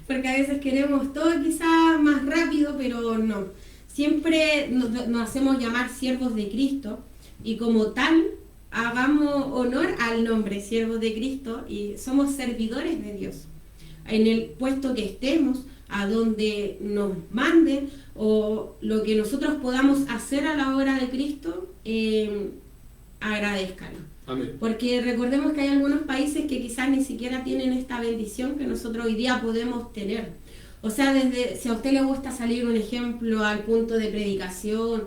Porque a veces queremos todo quizás más rápido, pero no. Siempre nos hacemos llamar siervos de Cristo, y como tal hagamos honor al nombre, siervos de Cristo, y somos servidores de Dios. En el puesto que estemos, a donde nos manden, o lo que nosotros podamos hacer a la obra de Cristo, agradezcanlo. Amén. Porque recordemos que hay algunos países que quizás ni siquiera tienen esta bendición que nosotros hoy día podemos tener. O sea, si a usted le gusta salir un ejemplo al punto de predicación,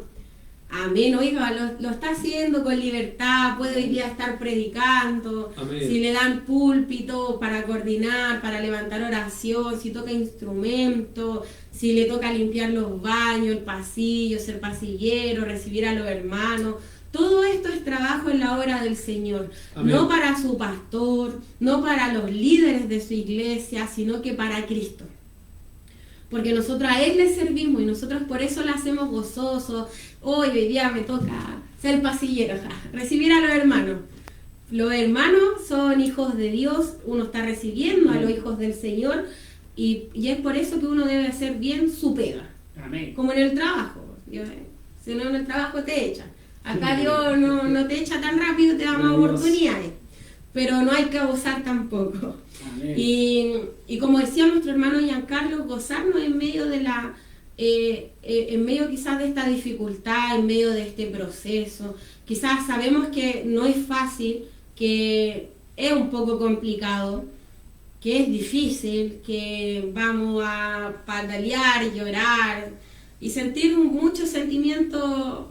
amén, oiga, lo está haciendo con libertad, puede hoy día estar predicando. Amén. Si le dan púlpito para coordinar, para levantar oración, si toca instrumento, si le toca limpiar los baños, el pasillo, ser pasillero, recibir a los hermanos. Todo esto es trabajo en la obra del Señor. Amén. No para su pastor, no para los líderes de su iglesia, sino que para Cristo. Porque nosotros a Él le servimos y nosotros por eso le hacemos gozosos. Hoy día me toca ser pasillero, recibir a los hermanos. Los hermanos son hijos de Dios, uno está recibiendo a los hijos del Señor, y es por eso que uno debe hacer bien su pega. Amén. Como en el trabajo. Si no, en el trabajo te echan. Acá Dios no te echa tan rápido, te da más oportunidades. pero no hay que abusar tampoco. Amén. Y como decía nuestro hermano Giancarlo, gozarnos en medio de en medio quizás de esta dificultad, en medio de este proceso. Quizás sabemos que no es fácil, que es un poco complicado, que es difícil, que vamos a patalear, llorar y sentir muchos sentimientos,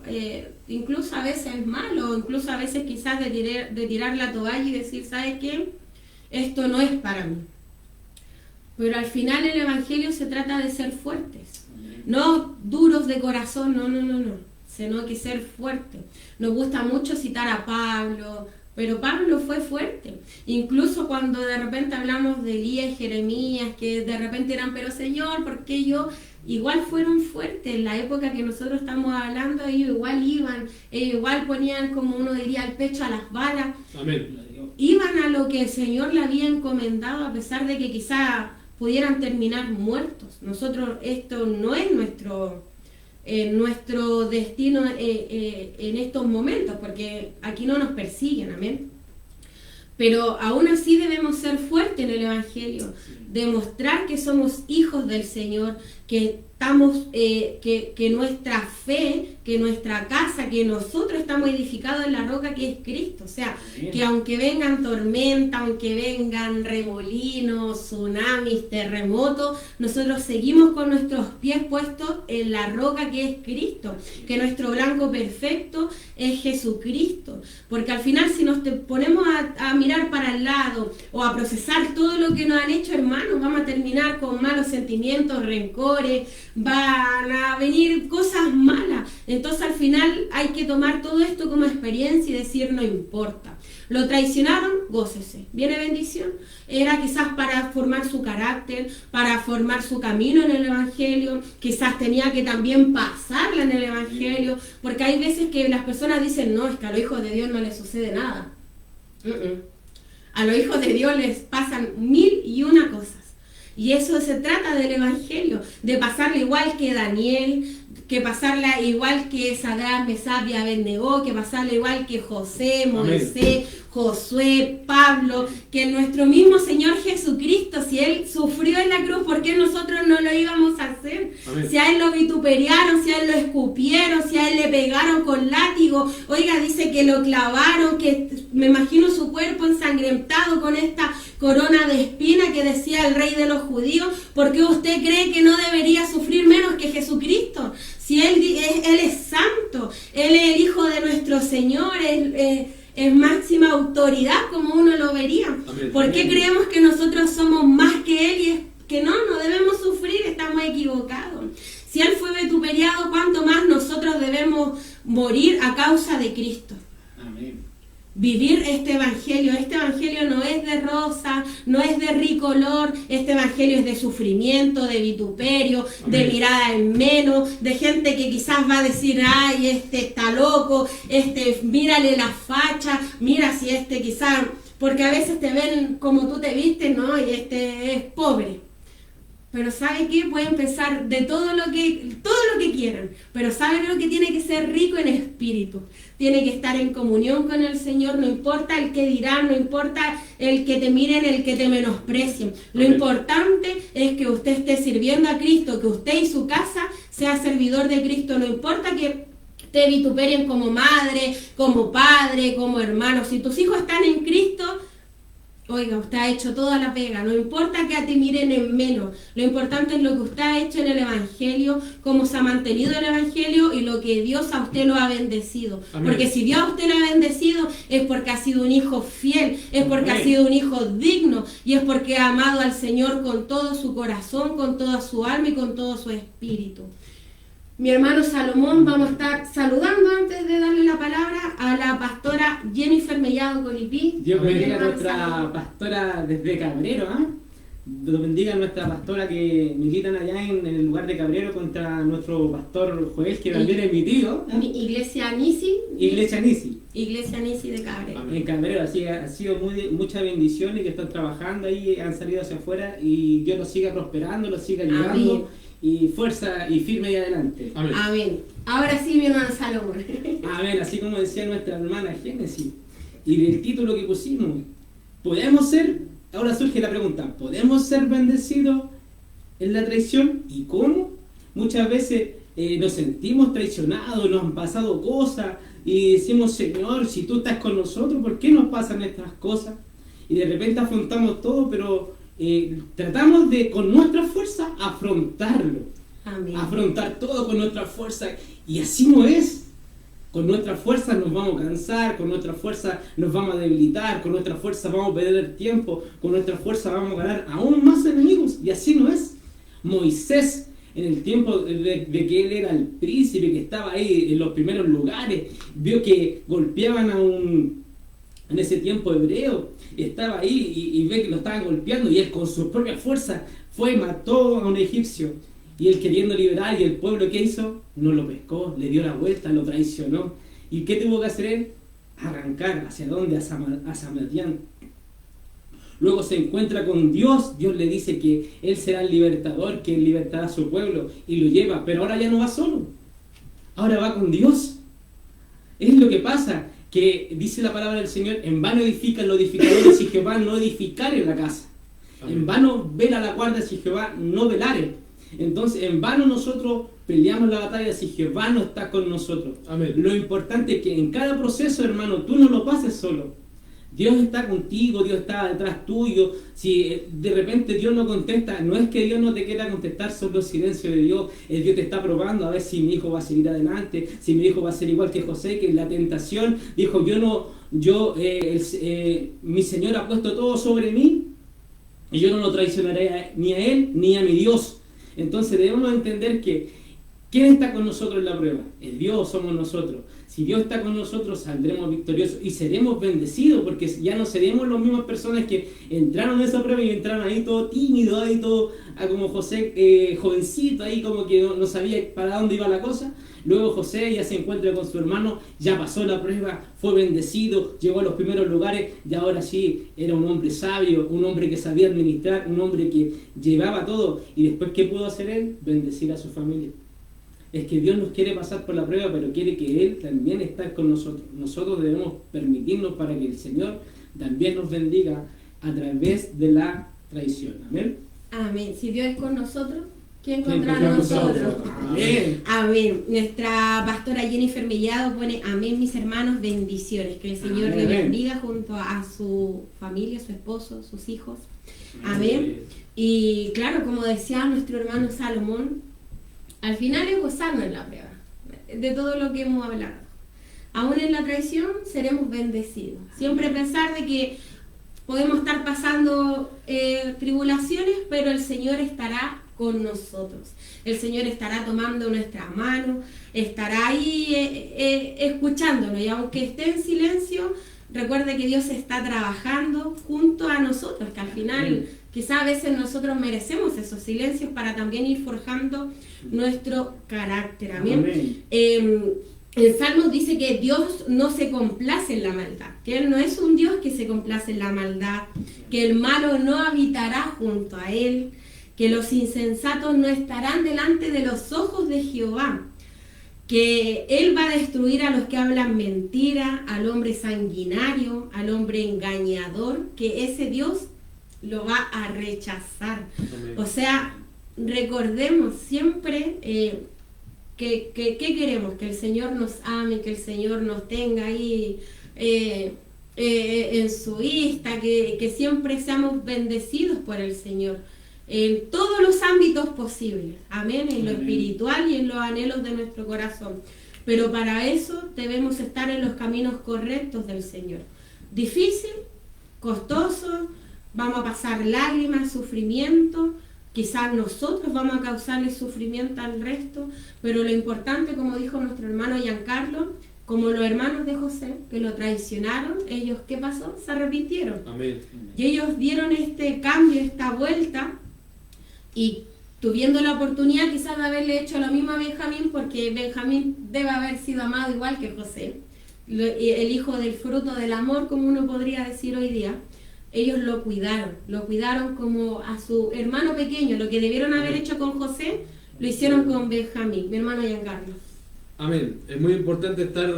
incluso a veces malos, incluso a veces quizás de tirar la toalla y decir, ¿sabes qué? Esto no es para mí. Pero al final el Evangelio se trata de ser fuertes, no duros de corazón, no, sino que ser fuertes. Nos gusta mucho citar a Pablo, pero Pablo fue fuerte. Incluso cuando de repente hablamos de Elías y Jeremías, que de repente eran, pero Señor, ¿por qué yo? Igual fueron fuertes. En la época que nosotros estamos hablando, ellos igual iban, ellos igual ponían, como uno diría, el pecho a las balas. Amén. Iban a lo que el Señor le había encomendado, a pesar de que quizá pudieran terminar muertos. Nosotros, esto no es nuestro destino en estos momentos, porque aquí no nos persiguen, amén. Pero aún así debemos ser fuertes en el Evangelio, demostrar que somos hijos del Señor, que estamos, que nuestra fe, que nuestra casa, que nosotros estamos edificados en la roca que es Cristo. O sea, que aunque vengan tormentas, aunque vengan remolinos, tsunamis, terremotos, nosotros seguimos con nuestros pies puestos en la roca que es Cristo, que nuestro blanco perfecto es Jesucristo. Porque al final, si nos ponemos a mirar para el lado o a procesar todo lo que nos han hecho, hermanos, vamos a terminar con malos sentimientos, rencores, van a venir cosas malas. Entonces al final hay que tomar todo esto como experiencia y decir, no importa. Lo traicionaron, gócese. Viene bendición. Era quizás para formar su carácter, para formar su camino en el Evangelio. Quizás tenía que también pasarla en el Evangelio. Porque hay veces que las personas dicen, no, es que a los hijos de Dios no les sucede nada. A los hijos de Dios les pasan 1001 cosas. Y eso se trata del Evangelio, de pasarla igual que Daniel, que pasarla igual que Sadrach, Mesach y Abednego, que pasarla igual que José, Moisés, Josué, Pablo, que nuestro mismo Señor Jesucristo, si Él sufrió en la cruz, ¿por qué nosotros no lo íbamos a hacer? Amén. Si a Él lo vituperiaron, si a Él lo escupieron, si a Él le pegaron con látigo, oiga, dice que lo clavaron, que me imagino su cuerpo ensangrentado con esta corona de espina que decía el rey de los judíos. ¿Por qué usted cree que no debería sufrir menos que Jesucristo? Si Él es santo, Él es el Hijo de nuestro Señor, es máxima autoridad, como uno lo vería. Amén. ¿Por qué creemos que nosotros somos más que Él? Y es que no debemos sufrir, estamos equivocados. Si Él fue vituperiado, ¿cuánto más nosotros debemos morir a causa de Cristo? Amén. Vivir este evangelio no es de rosa, no es de rico olor, este evangelio es de sufrimiento, de vituperio, amén, de mirada en menos, de gente que quizás va a decir, ay, este está loco, mírale la facha, mira si quizás, porque a veces te ven como tú te vistes, no, y es pobre. Pero ¿sabe qué? Pueden pensar de todo lo que quieran, pero ¿saben lo que tiene que ser rico en espíritu? Tiene que estar en comunión con el Señor, no importa el que dirán, no importa el que te miren, el que te menosprecien. Lo importante es que usted esté sirviendo a Cristo, que usted y su casa sea servidor de Cristo, no importa que te vituperien como madre, como padre, como hermano. Si tus hijos están en Cristo, oiga, usted ha hecho toda la pega, no importa que a ti miren en menos, lo importante es lo que usted ha hecho en el Evangelio, cómo se ha mantenido el Evangelio y lo que Dios a usted lo ha bendecido. Amén. Porque si Dios a usted lo ha bendecido es porque ha sido un hijo fiel, es porque amén, ha sido un hijo digno y es porque ha amado al Señor con todo su corazón, con toda su alma y con todo su espíritu. Mi hermano Salomón, vamos a estar saludando antes de darle la palabra a la pastora Jennifer Mellado Colipí. Dios bendiga a nuestra pastora desde Cabrero, Dios bendiga a nuestra pastora que militan allá en el lugar de Cabrero contra nuestro pastor Joel, que también es mi tío. Iglesia Nisi. Iglesia Nisi. Iglesia Nisi de Cabrero. En Cabrero, así ha sido mucha bendición y que están trabajando ahí, han salido hacia afuera y Dios los siga prosperando, los siga ayudando. Amén. Y fuerza y firme y adelante. Amén. Amén. Ahora sí, mi hermano Salomón. Amén, así como decía nuestra hermana Génesis. Y del título que pusimos, ¿Podemos ser? Ahora surge la pregunta, ¿podemos ser bendecidos en la traición? ¿Y cómo? Muchas veces nos sentimos traicionados, nos han pasado cosas y decimos, Señor, si tú estás con nosotros, ¿por qué nos pasan estas cosas? Y de repente afrontamos todo, pero tratamos de con nuestra fuerza afrontarlo. Amén. Afrontar todo con nuestra fuerza. Y así no es. Con nuestra fuerza nos vamos a cansar, con nuestra fuerza nos vamos a debilitar, con nuestra fuerza vamos a perder tiempo, con nuestra fuerza vamos a ganar aún más enemigos. Y así no es. Moisés, en el tiempo de que él era el príncipe, que estaba ahí en los primeros lugares, vio que golpeaban a un, en ese tiempo hebreo, estaba ahí y ve que lo estaban golpeando, y él con su propia fuerza fue y mató a un egipcio. Y él queriendo liberar, y el pueblo, ¿qué hizo? No lo pescó, le dio la vuelta, lo traicionó. ¿Y qué tuvo que hacer él? Arrancar. ¿Hacia dónde? A Madián. Luego se encuentra con Dios. Dios le dice que él será el libertador, que él libertará a su pueblo, y lo lleva. Pero ahora ya no va solo. Ahora va con Dios. Es lo que pasa, que dice la palabra del Señor: en vano edifican los edificadores si Jehová no edificare la casa. Amén. En vano vela la guardia si Jehová no velare. Entonces, en vano nosotros peleamos la batalla si Jehová no está con nosotros. Amén. Lo importante es que en cada proceso, hermano, tú no lo pases solo. Dios está contigo, Dios está detrás tuyo. Si de repente Dios no contesta, no es que Dios no te quiera contestar, solo el silencio de Dios. Dios te está probando a ver si mi hijo va a seguir adelante, si mi hijo va a ser igual que José, que en la tentación dijo: mi Señor ha puesto todo sobre mí y yo no lo traicionaré ni a Él ni a mi Dios. Entonces debemos entender que ¿quién está con nosotros en la prueba? El Dios, somos nosotros. Si Dios está con nosotros, saldremos victoriosos y seremos bendecidos, porque ya no seremos las mismas personas que entraron en esa prueba y entraron ahí todo tímido, ahí todo como José, jovencito, ahí como que no sabía para dónde iba la cosa. Luego José ya se encuentra con su hermano, ya pasó la prueba, fue bendecido, llegó a los primeros lugares, y ahora sí era un hombre sabio, un hombre que sabía administrar, un hombre que llevaba todo. Y después, ¿qué pudo hacer él? Bendecir a su familia. Es que Dios nos quiere pasar por la prueba, pero quiere que Él también esté con nosotros. Nosotros debemos permitirnos para que el Señor también nos bendiga a través de la traición. Amén. Amén. Si Dios es con nosotros, ¿quién contra nosotros? Amén. Amén. Nuestra pastora Jennifer Mellado pone: amén, mis hermanos, bendiciones. Que el Señor le bendiga junto a su familia, su esposo, sus hijos. Amén. Y claro, como decía nuestro hermano Salomón, al final es gozarnos en la prueba, de todo lo que hemos hablado. Aún en la traición seremos bendecidos. Siempre pensar de que podemos estar pasando tribulaciones, pero el Señor estará con nosotros. El Señor estará tomando nuestra mano, estará ahí escuchándonos. Y aunque esté en silencio, recuerde que Dios está trabajando junto a nosotros, que al final quizá a veces nosotros merecemos esos silencios para también ir forjando nuestro carácter. Amén. El Salmo dice que Dios no se complace en la maldad, que Él no es un Dios que se complace en la maldad, que el malo no habitará junto a Él, que los insensatos no estarán delante de los ojos de Jehová, que Él va a destruir a los que hablan mentira, al hombre sanguinario, al hombre engañador, que ese Dios lo va a rechazar. Amén. O sea, recordemos siempre que queremos, que el Señor nos ame, que el Señor nos tenga ahí en su vista, que siempre seamos bendecidos por el Señor en todos los ámbitos posibles. Amén. En lo espiritual y en los anhelos de nuestro corazón. Pero para eso debemos estar en los caminos correctos del Señor. Difícil, costoso, vamos a pasar lágrimas, sufrimiento, quizás nosotros vamos a causarle sufrimiento al resto, pero lo importante, como dijo nuestro hermano Giancarlo, como los hermanos de José, que lo traicionaron, ellos, ¿qué pasó? Se arrepintieron. Amén. Y ellos dieron este cambio, esta vuelta, y tuviendo la oportunidad quizás de haberle hecho lo mismo a Benjamín, porque Benjamín debe haber sido amado igual que José, el hijo del fruto del amor, como uno podría decir hoy día. Ellos lo cuidaron como a su hermano pequeño. Lo que debieron haber hecho con José, lo hicieron con Benjamín, mi hermano Giancarlo. Amén. Es muy importante estar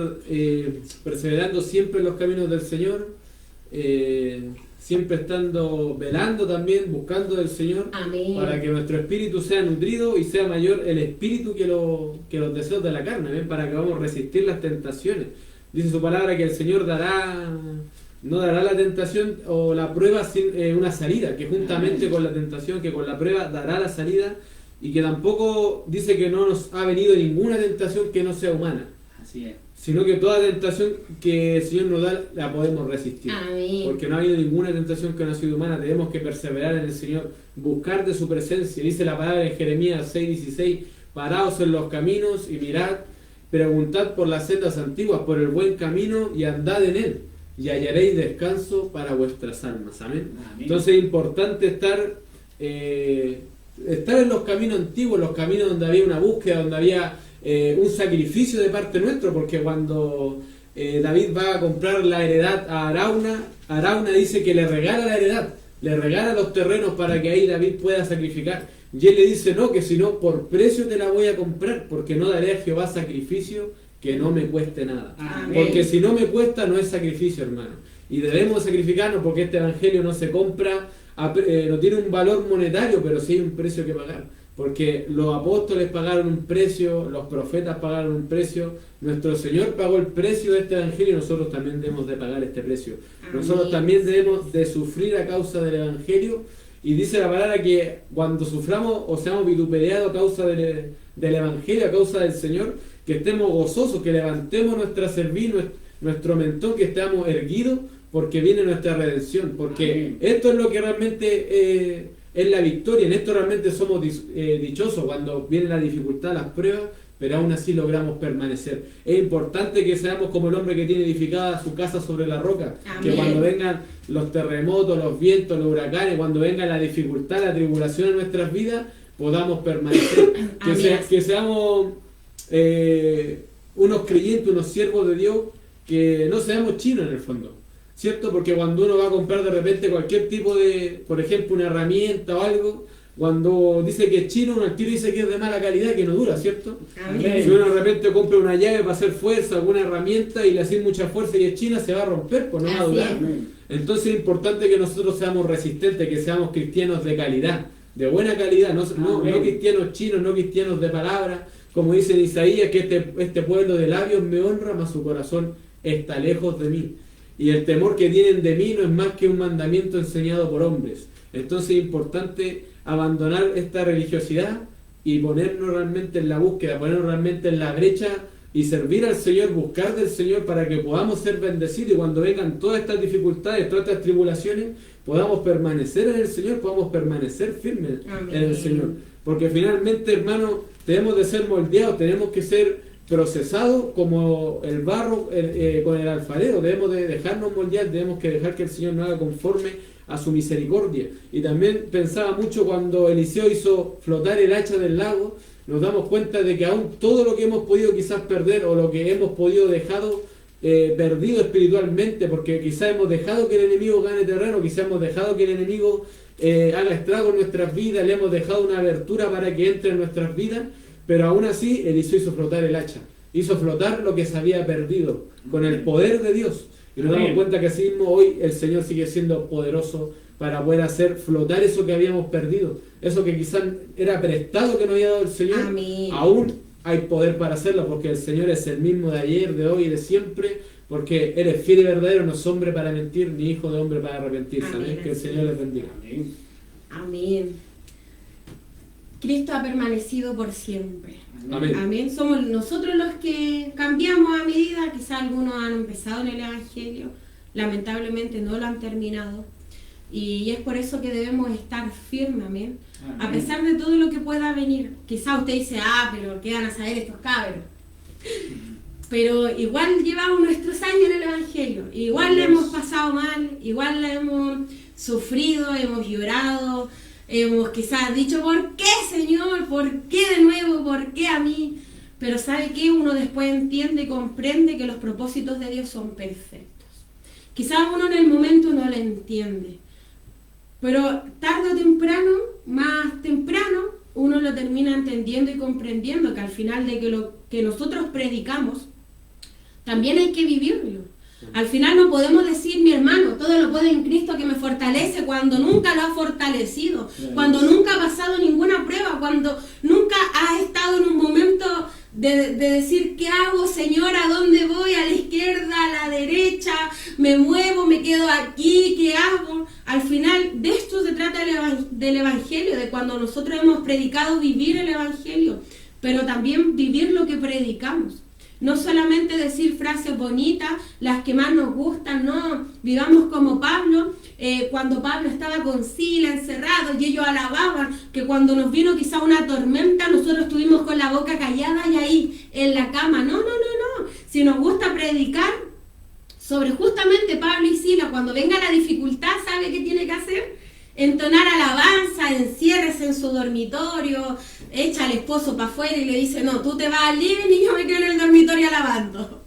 perseverando siempre en los caminos del Señor. siempre estando velando también, buscando del Señor, Amén. para que nuestro espíritu sea nutrido y sea mayor el espíritu que los deseos de la carne, ¿ven? Para que vamos a resistir las tentaciones. Dice su palabra que el Señor no dará la tentación o la prueba sin una salida, que juntamente con la tentación, que con la prueba dará la salida, y que tampoco dice que no nos ha venido ninguna tentación que no sea humana, Así es. sino que toda tentación que el Señor nos da la podemos resistir. Amén. Porque no ha habido ninguna tentación que no ha sido humana. Tenemos que perseverar en el Señor, buscar de su presencia. Dice la palabra de Jeremías 6:16: paraos en los caminos y mirad, preguntad por las sendas antiguas, por el buen camino, y andad en él, y hallaréis descanso para vuestras almas. Amén. Amén. Entonces es importante estar en los caminos antiguos, los caminos donde había una búsqueda, donde había un sacrificio de parte nuestro, porque cuando David va a comprar la heredad a Arauna dice que le regala la heredad, le regala los terrenos para que ahí David pueda sacrificar. Y él le dice, no, que si no, por precio te la voy a comprar, porque no daré a Jehová sacrificio que no me cueste nada. Amén. Porque si no me cuesta, no es sacrificio, hermano. Y debemos sacrificarnos, porque este evangelio no se compra, no tiene un valor monetario, pero sí hay un precio que pagar. Porque los apóstoles pagaron un precio, los profetas pagaron un precio, nuestro Señor pagó el precio de este evangelio, y nosotros también debemos de pagar este precio. Nosotros Amén. también debemos de sufrir a causa del evangelio, y dice la palabra que cuando suframos o seamos vituperados a causa del evangelio, a causa del Señor, que estemos gozosos, que levantemos nuestra cerviz, nuestro mentón, que estemos erguidos, porque viene nuestra redención, porque Amén. esto es lo que realmente es la victoria. En esto realmente somos dichosos cuando viene la dificultad, las pruebas, pero aún así logramos permanecer. Es importante que seamos como el hombre que tiene edificada su casa sobre la roca. Amén. Que cuando vengan los terremotos, los vientos, los huracanes, cuando venga la dificultad, la tribulación en nuestras vidas, podamos permanecer. Amén. Que seamos unos creyentes, unos siervos de Dios, que no seamos chinos en el fondo, ¿cierto? Porque cuando uno va a comprar de repente cualquier tipo de, por ejemplo, una herramienta o algo, cuando dice que es chino, uno al tiro dice que es de mala calidad, que no dura, ¿cierto? Amén. Si uno de repente compra una llave para hacer fuerza, alguna herramienta, y le hace mucha fuerza y es china, se va a romper, pues no va a Así durar. es. Entonces es importante que nosotros seamos resistentes, que seamos cristianos de calidad, de buena calidad, no cristianos chinos, no cristianos de palabra, como dice en Isaías, que este pueblo de labios me honra, mas su corazón está lejos de mí. Y el temor que tienen de mí no es más que un mandamiento enseñado por hombres. Entonces es importante abandonar esta religiosidad y ponernos realmente en la búsqueda, ponernos realmente en la brecha y servir al Señor, buscar del Señor para que podamos ser bendecidos, y cuando vengan todas estas dificultades, todas estas tribulaciones, podamos permanecer en el Señor, podamos permanecer firmes Amén. en el Señor. Porque finalmente, hermano, tenemos de ser moldeados, tenemos que ser procesados como el barro con el alfarero. Debemos de dejarnos moldear, debemos que dejar que el Señor nos haga conforme a su misericordia. Y también pensaba mucho cuando Eliseo hizo flotar el hacha del lago, nos damos cuenta de que aún todo lo que hemos podido quizás perder, o lo que hemos podido dejado perdido espiritualmente, porque quizás hemos dejado que el enemigo gane terreno, quizás hemos dejado que el enemigo haga estrago en nuestras vidas, le hemos dejado una abertura para que entre en nuestras vidas, pero aún así Eliseo hizo flotar el hacha, hizo flotar lo que se había perdido con el poder de Dios. Y nos damos cuenta que así mismo hoy el Señor sigue siendo poderoso para poder hacer flotar eso que habíamos perdido, eso que quizás era prestado que nos había dado el Señor. Amén. Aún hay poder para hacerlo, porque el Señor es el mismo de ayer, de hoy y de siempre, porque Él es fiel y verdadero, no es hombre para mentir, ni hijo de hombre para arrepentirse. Amén. Amén. Que el Señor les bendiga. Amén. Amén. Cristo ha permanecido por siempre. Amén. Amén. Somos nosotros los que cambiamos a medida. Quizás algunos han empezado en el Evangelio, lamentablemente no lo han terminado. Y es por eso que debemos estar firmes, amén. A pesar de todo lo que pueda venir. Quizás usted dice, pero ¿qué van a saber estos cabros? Pero igual llevamos nuestros años en el Evangelio. Igual le hemos pasado mal, igual le hemos sufrido, hemos llorado. Hemos quizás dicho, ¿por qué, Señor? ¿Por qué de nuevo? ¿Por qué a mí? Pero ¿sabe qué? Uno después entiende y comprende que los propósitos de Dios son perfectos. Quizás uno en el momento no lo entiende, pero tarde o temprano, más temprano, uno lo termina entendiendo y comprendiendo que al final de que lo que nosotros predicamos, también hay que vivirlo. Al final no podemos decir, mi hermano, todo lo puedo en Cristo que me fortalece, cuando nunca lo ha fortalecido, cuando nunca ha pasado ninguna prueba, cuando nunca ha estado en un momento de decir, ¿qué hago, Señor? ¿A dónde voy? ¿A la izquierda? ¿A la derecha? ¿Me muevo? ¿Me quedo aquí? ¿Qué hago? Al final, de esto se trata del Evangelio, de cuando nosotros hemos predicado vivir el Evangelio, pero también vivir lo que predicamos. No solamente decir frases bonitas, las que más nos gustan, no, vivamos como Pablo, cuando Pablo estaba con Sila encerrado y ellos alababan, que cuando nos vino quizá una tormenta, nosotros estuvimos con la boca callada y ahí en la cama. No, si nos gusta predicar sobre justamente Pablo y Sila, cuando venga la dificultad, ¿sabe qué tiene que hacer? Entonar alabanza, enciérrese en su dormitorio, echa al esposo para afuera y le dice, no, tú te vas al living y yo me quedo en el dormitorio alabando.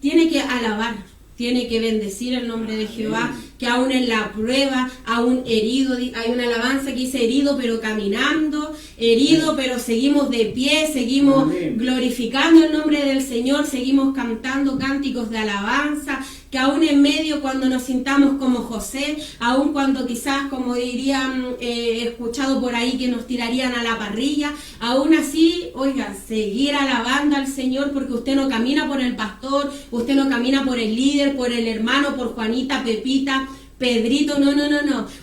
Tiene que alabar, tiene que bendecir el nombre de Jehová, que aún en la prueba, aún herido, hay una alabanza que dice herido pero caminando, herido pero seguimos de pie, seguimos glorificando el nombre del Señor, seguimos cantando cánticos de alabanza, que aún en medio cuando nos sintamos como José, aún cuando quizás, como dirían, he escuchado por ahí que nos tirarían a la parrilla, aún así, oigan, seguir alabando al Señor, porque usted no camina por el pastor, usted no camina por el líder, por el hermano, por Juanita, Pepita, Pedrito, no.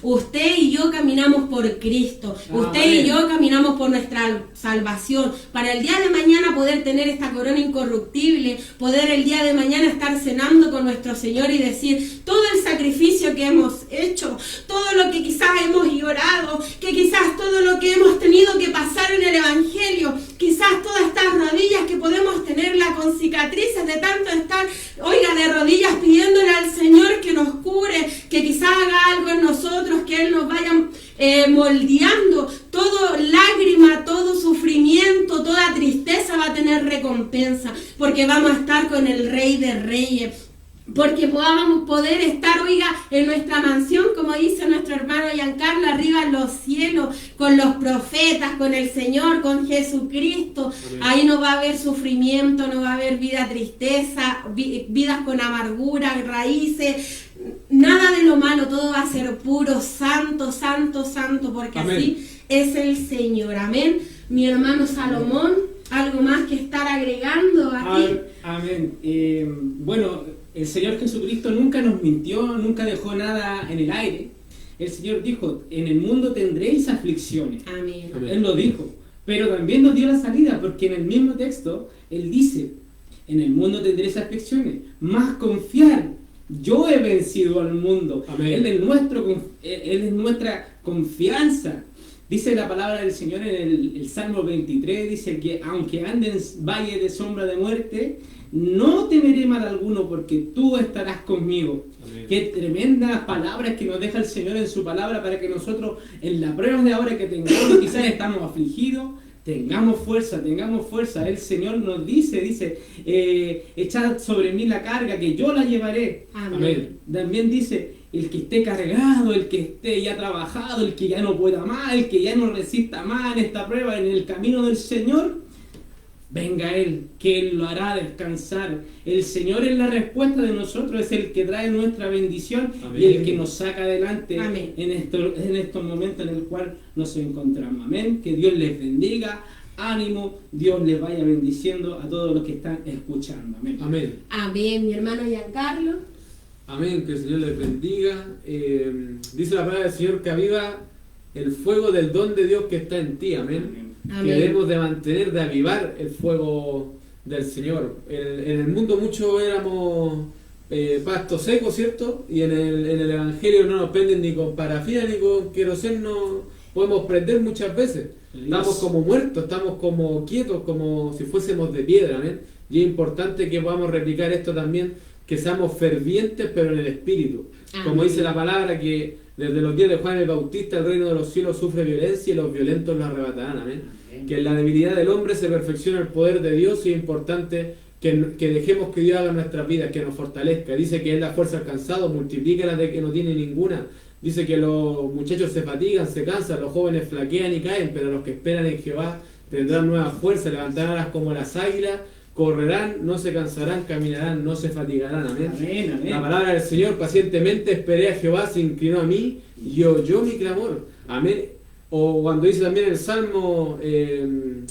Usted y yo caminamos por Cristo. Usted y yo caminamos por nuestra salvación. Para el día de mañana poder tener esta corona incorruptible, poder el día de mañana estar cenando con nuestro Señor y decir todo el sacrificio que hemos hecho, todo lo que quizás hemos llorado, que quizás todo lo que hemos tenido que pasar en el Evangelio, quizás todas estas rodillas que podemos tenerla con cicatrices de tanto estar, oiga, de rodillas pidiéndole al Señor que nos cure, que quizás haga algo en nosotros, que Él nos vaya moldeando. Todo lágrima, todo sufrimiento, toda tristeza va a tener recompensa, porque vamos a estar con el Rey de Reyes, porque podamos poder estar, oiga, en nuestra mansión, como dice nuestro hermano Giancarlo, arriba en los cielos, con los profetas, con el Señor, con Jesucristo. Amén. Ahí no va a haber sufrimiento, no va a haber vida tristeza, vidas con amargura, raíces, nada de lo malo, todo va a ser puro, santo, porque amén, así es el Señor. Amén. Mi hermano Salomón, ¿algo más que estar agregando aquí? Amén. Bueno, el Señor Jesucristo nunca nos mintió, nunca dejó nada en el aire. El Señor dijo, en el mundo tendréis aflicciones. Amén. Él lo dijo, pero también nos dio la salida, porque en el mismo texto, Él dice, en el mundo tendréis aflicciones, mas confiar, yo he vencido al mundo. Amén. Él es nuestra confianza. Dice la palabra del Señor en el Salmo 23, dice que aunque ande en valle de sombra de muerte, no temeré mal alguno porque tú estarás conmigo. Amén. Qué tremendas palabras que nos deja el Señor en su palabra para que nosotros en la prueba de ahora que tengamos, quizás estamos afligidos, tengamos fuerza. El Señor nos dice, echad sobre mí la carga que yo la llevaré. Amén. También dice, el que esté cargado, el que esté ya trabajado, el que ya no pueda más, el que ya no resista más en esta prueba, en el camino del Señor, venga Él, que Él lo hará descansar. El Señor es la respuesta de nosotros, es el que trae nuestra bendición. Amén. Y el que nos saca adelante en estos momentos en el cual nos encontramos. Amén. Que Dios les bendiga. Ánimo, Dios les vaya bendiciendo a todos los que están escuchando. Amén. Amén. Amén, mi hermano Giancarlo. Amén, que el Señor les bendiga. Dice la palabra del Señor que aviva el fuego del don de Dios que está en ti. Amén. Amén. Que debemos de mantener, de avivar el fuego del Señor. En el mundo muchos éramos pasto seco, ¿cierto? Y en el Evangelio no nos prenden ni con parafina ni con queroseno, podemos prender muchas veces. Estamos como muertos, estamos como quietos, como si fuésemos de piedra. ¿Amén? Y es importante que podamos replicar esto también, que seamos fervientes pero en el Espíritu. Amén. Como dice la palabra, que desde los días de Juan el Bautista el reino de los cielos sufre violencia y los violentos lo arrebatarán. Amén. Que en la debilidad del hombre se perfecciona el poder de Dios, y es importante que dejemos que Dios haga nuestras vidas, que nos fortalezca. Dice que Él da fuerza al cansado, multiplica las de que no tiene ninguna. Dice que los muchachos se fatigan, se cansan, los jóvenes flaquean y caen, pero los que esperan en Jehová tendrán nueva fuerza, levantarán alas como las águilas, correrán, no se cansarán, caminarán, no se fatigarán. Amén. Amén, amén. La palabra del Señor, pacientemente esperé a Jehová, se inclinó a mí y oyó mi clamor. Amén. O cuando dice también el Salmo,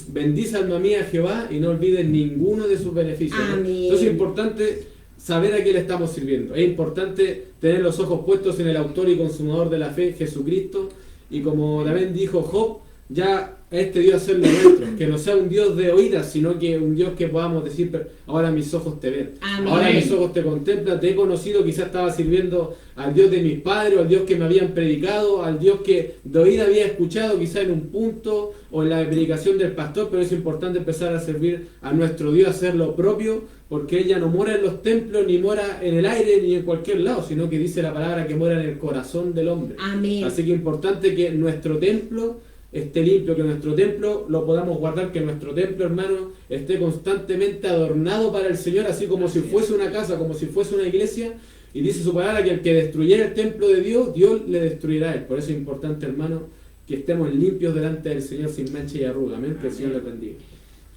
bendice alma mía a Jehová y no olvides ninguno de sus beneficios. Amén. Entonces es importante saber a quién le estamos sirviendo. Es importante tener los ojos puestos en el autor y consumador de la fe, Jesucristo. Y como también dijo Job, ya este Dios hacerlo nuestro, que no sea un Dios de oídas, sino que un Dios que podamos decir, ahora mis ojos te ven, Amén. ahora mis ojos te contemplan, te he conocido, quizás estaba sirviendo al Dios de mis padres, o al Dios que me habían predicado, al Dios que de oída había escuchado, quizás en un punto, o en la predicación del pastor, pero es importante empezar a servir a nuestro Dios, hacer lo propio, porque ella no mora en los templos, ni mora en el aire, ni en cualquier lado, sino que dice la palabra que mora en el corazón del hombre. Amén. Así que es importante que nuestro templo esté limpio, que nuestro templo lo podamos guardar, que nuestro templo, hermano, esté constantemente adornado para el Señor, así como si fuese una casa, como si fuese una iglesia. Y dice su palabra que el que destruyera el templo de Dios, Dios le destruirá a él. Por eso es importante, hermano, que estemos limpios delante del Señor sin mancha y arruga. Amén. Que el Señor les bendiga.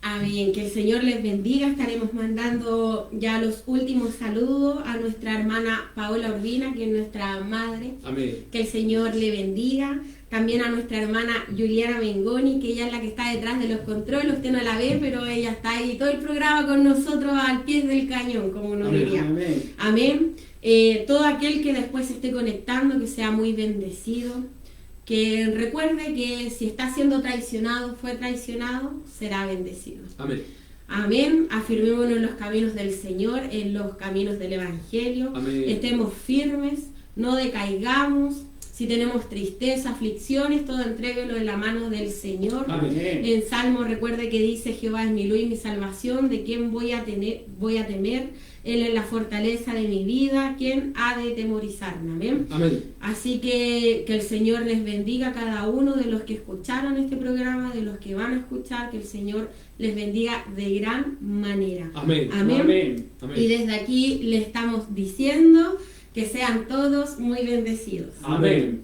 Amén, que el Señor les bendiga. Estaremos mandando ya los últimos saludos a nuestra hermana Paola Urbina, que es nuestra madre. Amén. Que el Señor le bendiga. También a nuestra hermana Juliana Mengoni, que ella es la que está detrás de los controles. Usted no la ve, pero ella está ahí todo el programa con nosotros al pie del cañón, como uno Amén. diría. Amén. Amén. Todo aquel que después se esté conectando, que sea muy bendecido. Que recuerde que si está siendo traicionado, fue traicionado, será bendecido. Amén. Amén. Afirmémonos en los caminos del Señor, en los caminos del Evangelio. Amén. Estemos firmes, no decaigamos. Si tenemos tristeza, aflicciones, todo entréguelo en la mano del Señor. Amén. En Salmo recuerde que dice: Jehová es mi luz y mi salvación, ¿de quién voy a temer? Él es la fortaleza de mi vida, ¿quién ha de temorizarme? Amén. Amén. Así que el Señor les bendiga a cada uno de los que escucharon este programa, de los que van a escuchar, que el Señor les bendiga de gran manera. Amén. Amén. Amén. Amén. Y desde aquí le estamos diciendo que sean todos muy bendecidos. Amén.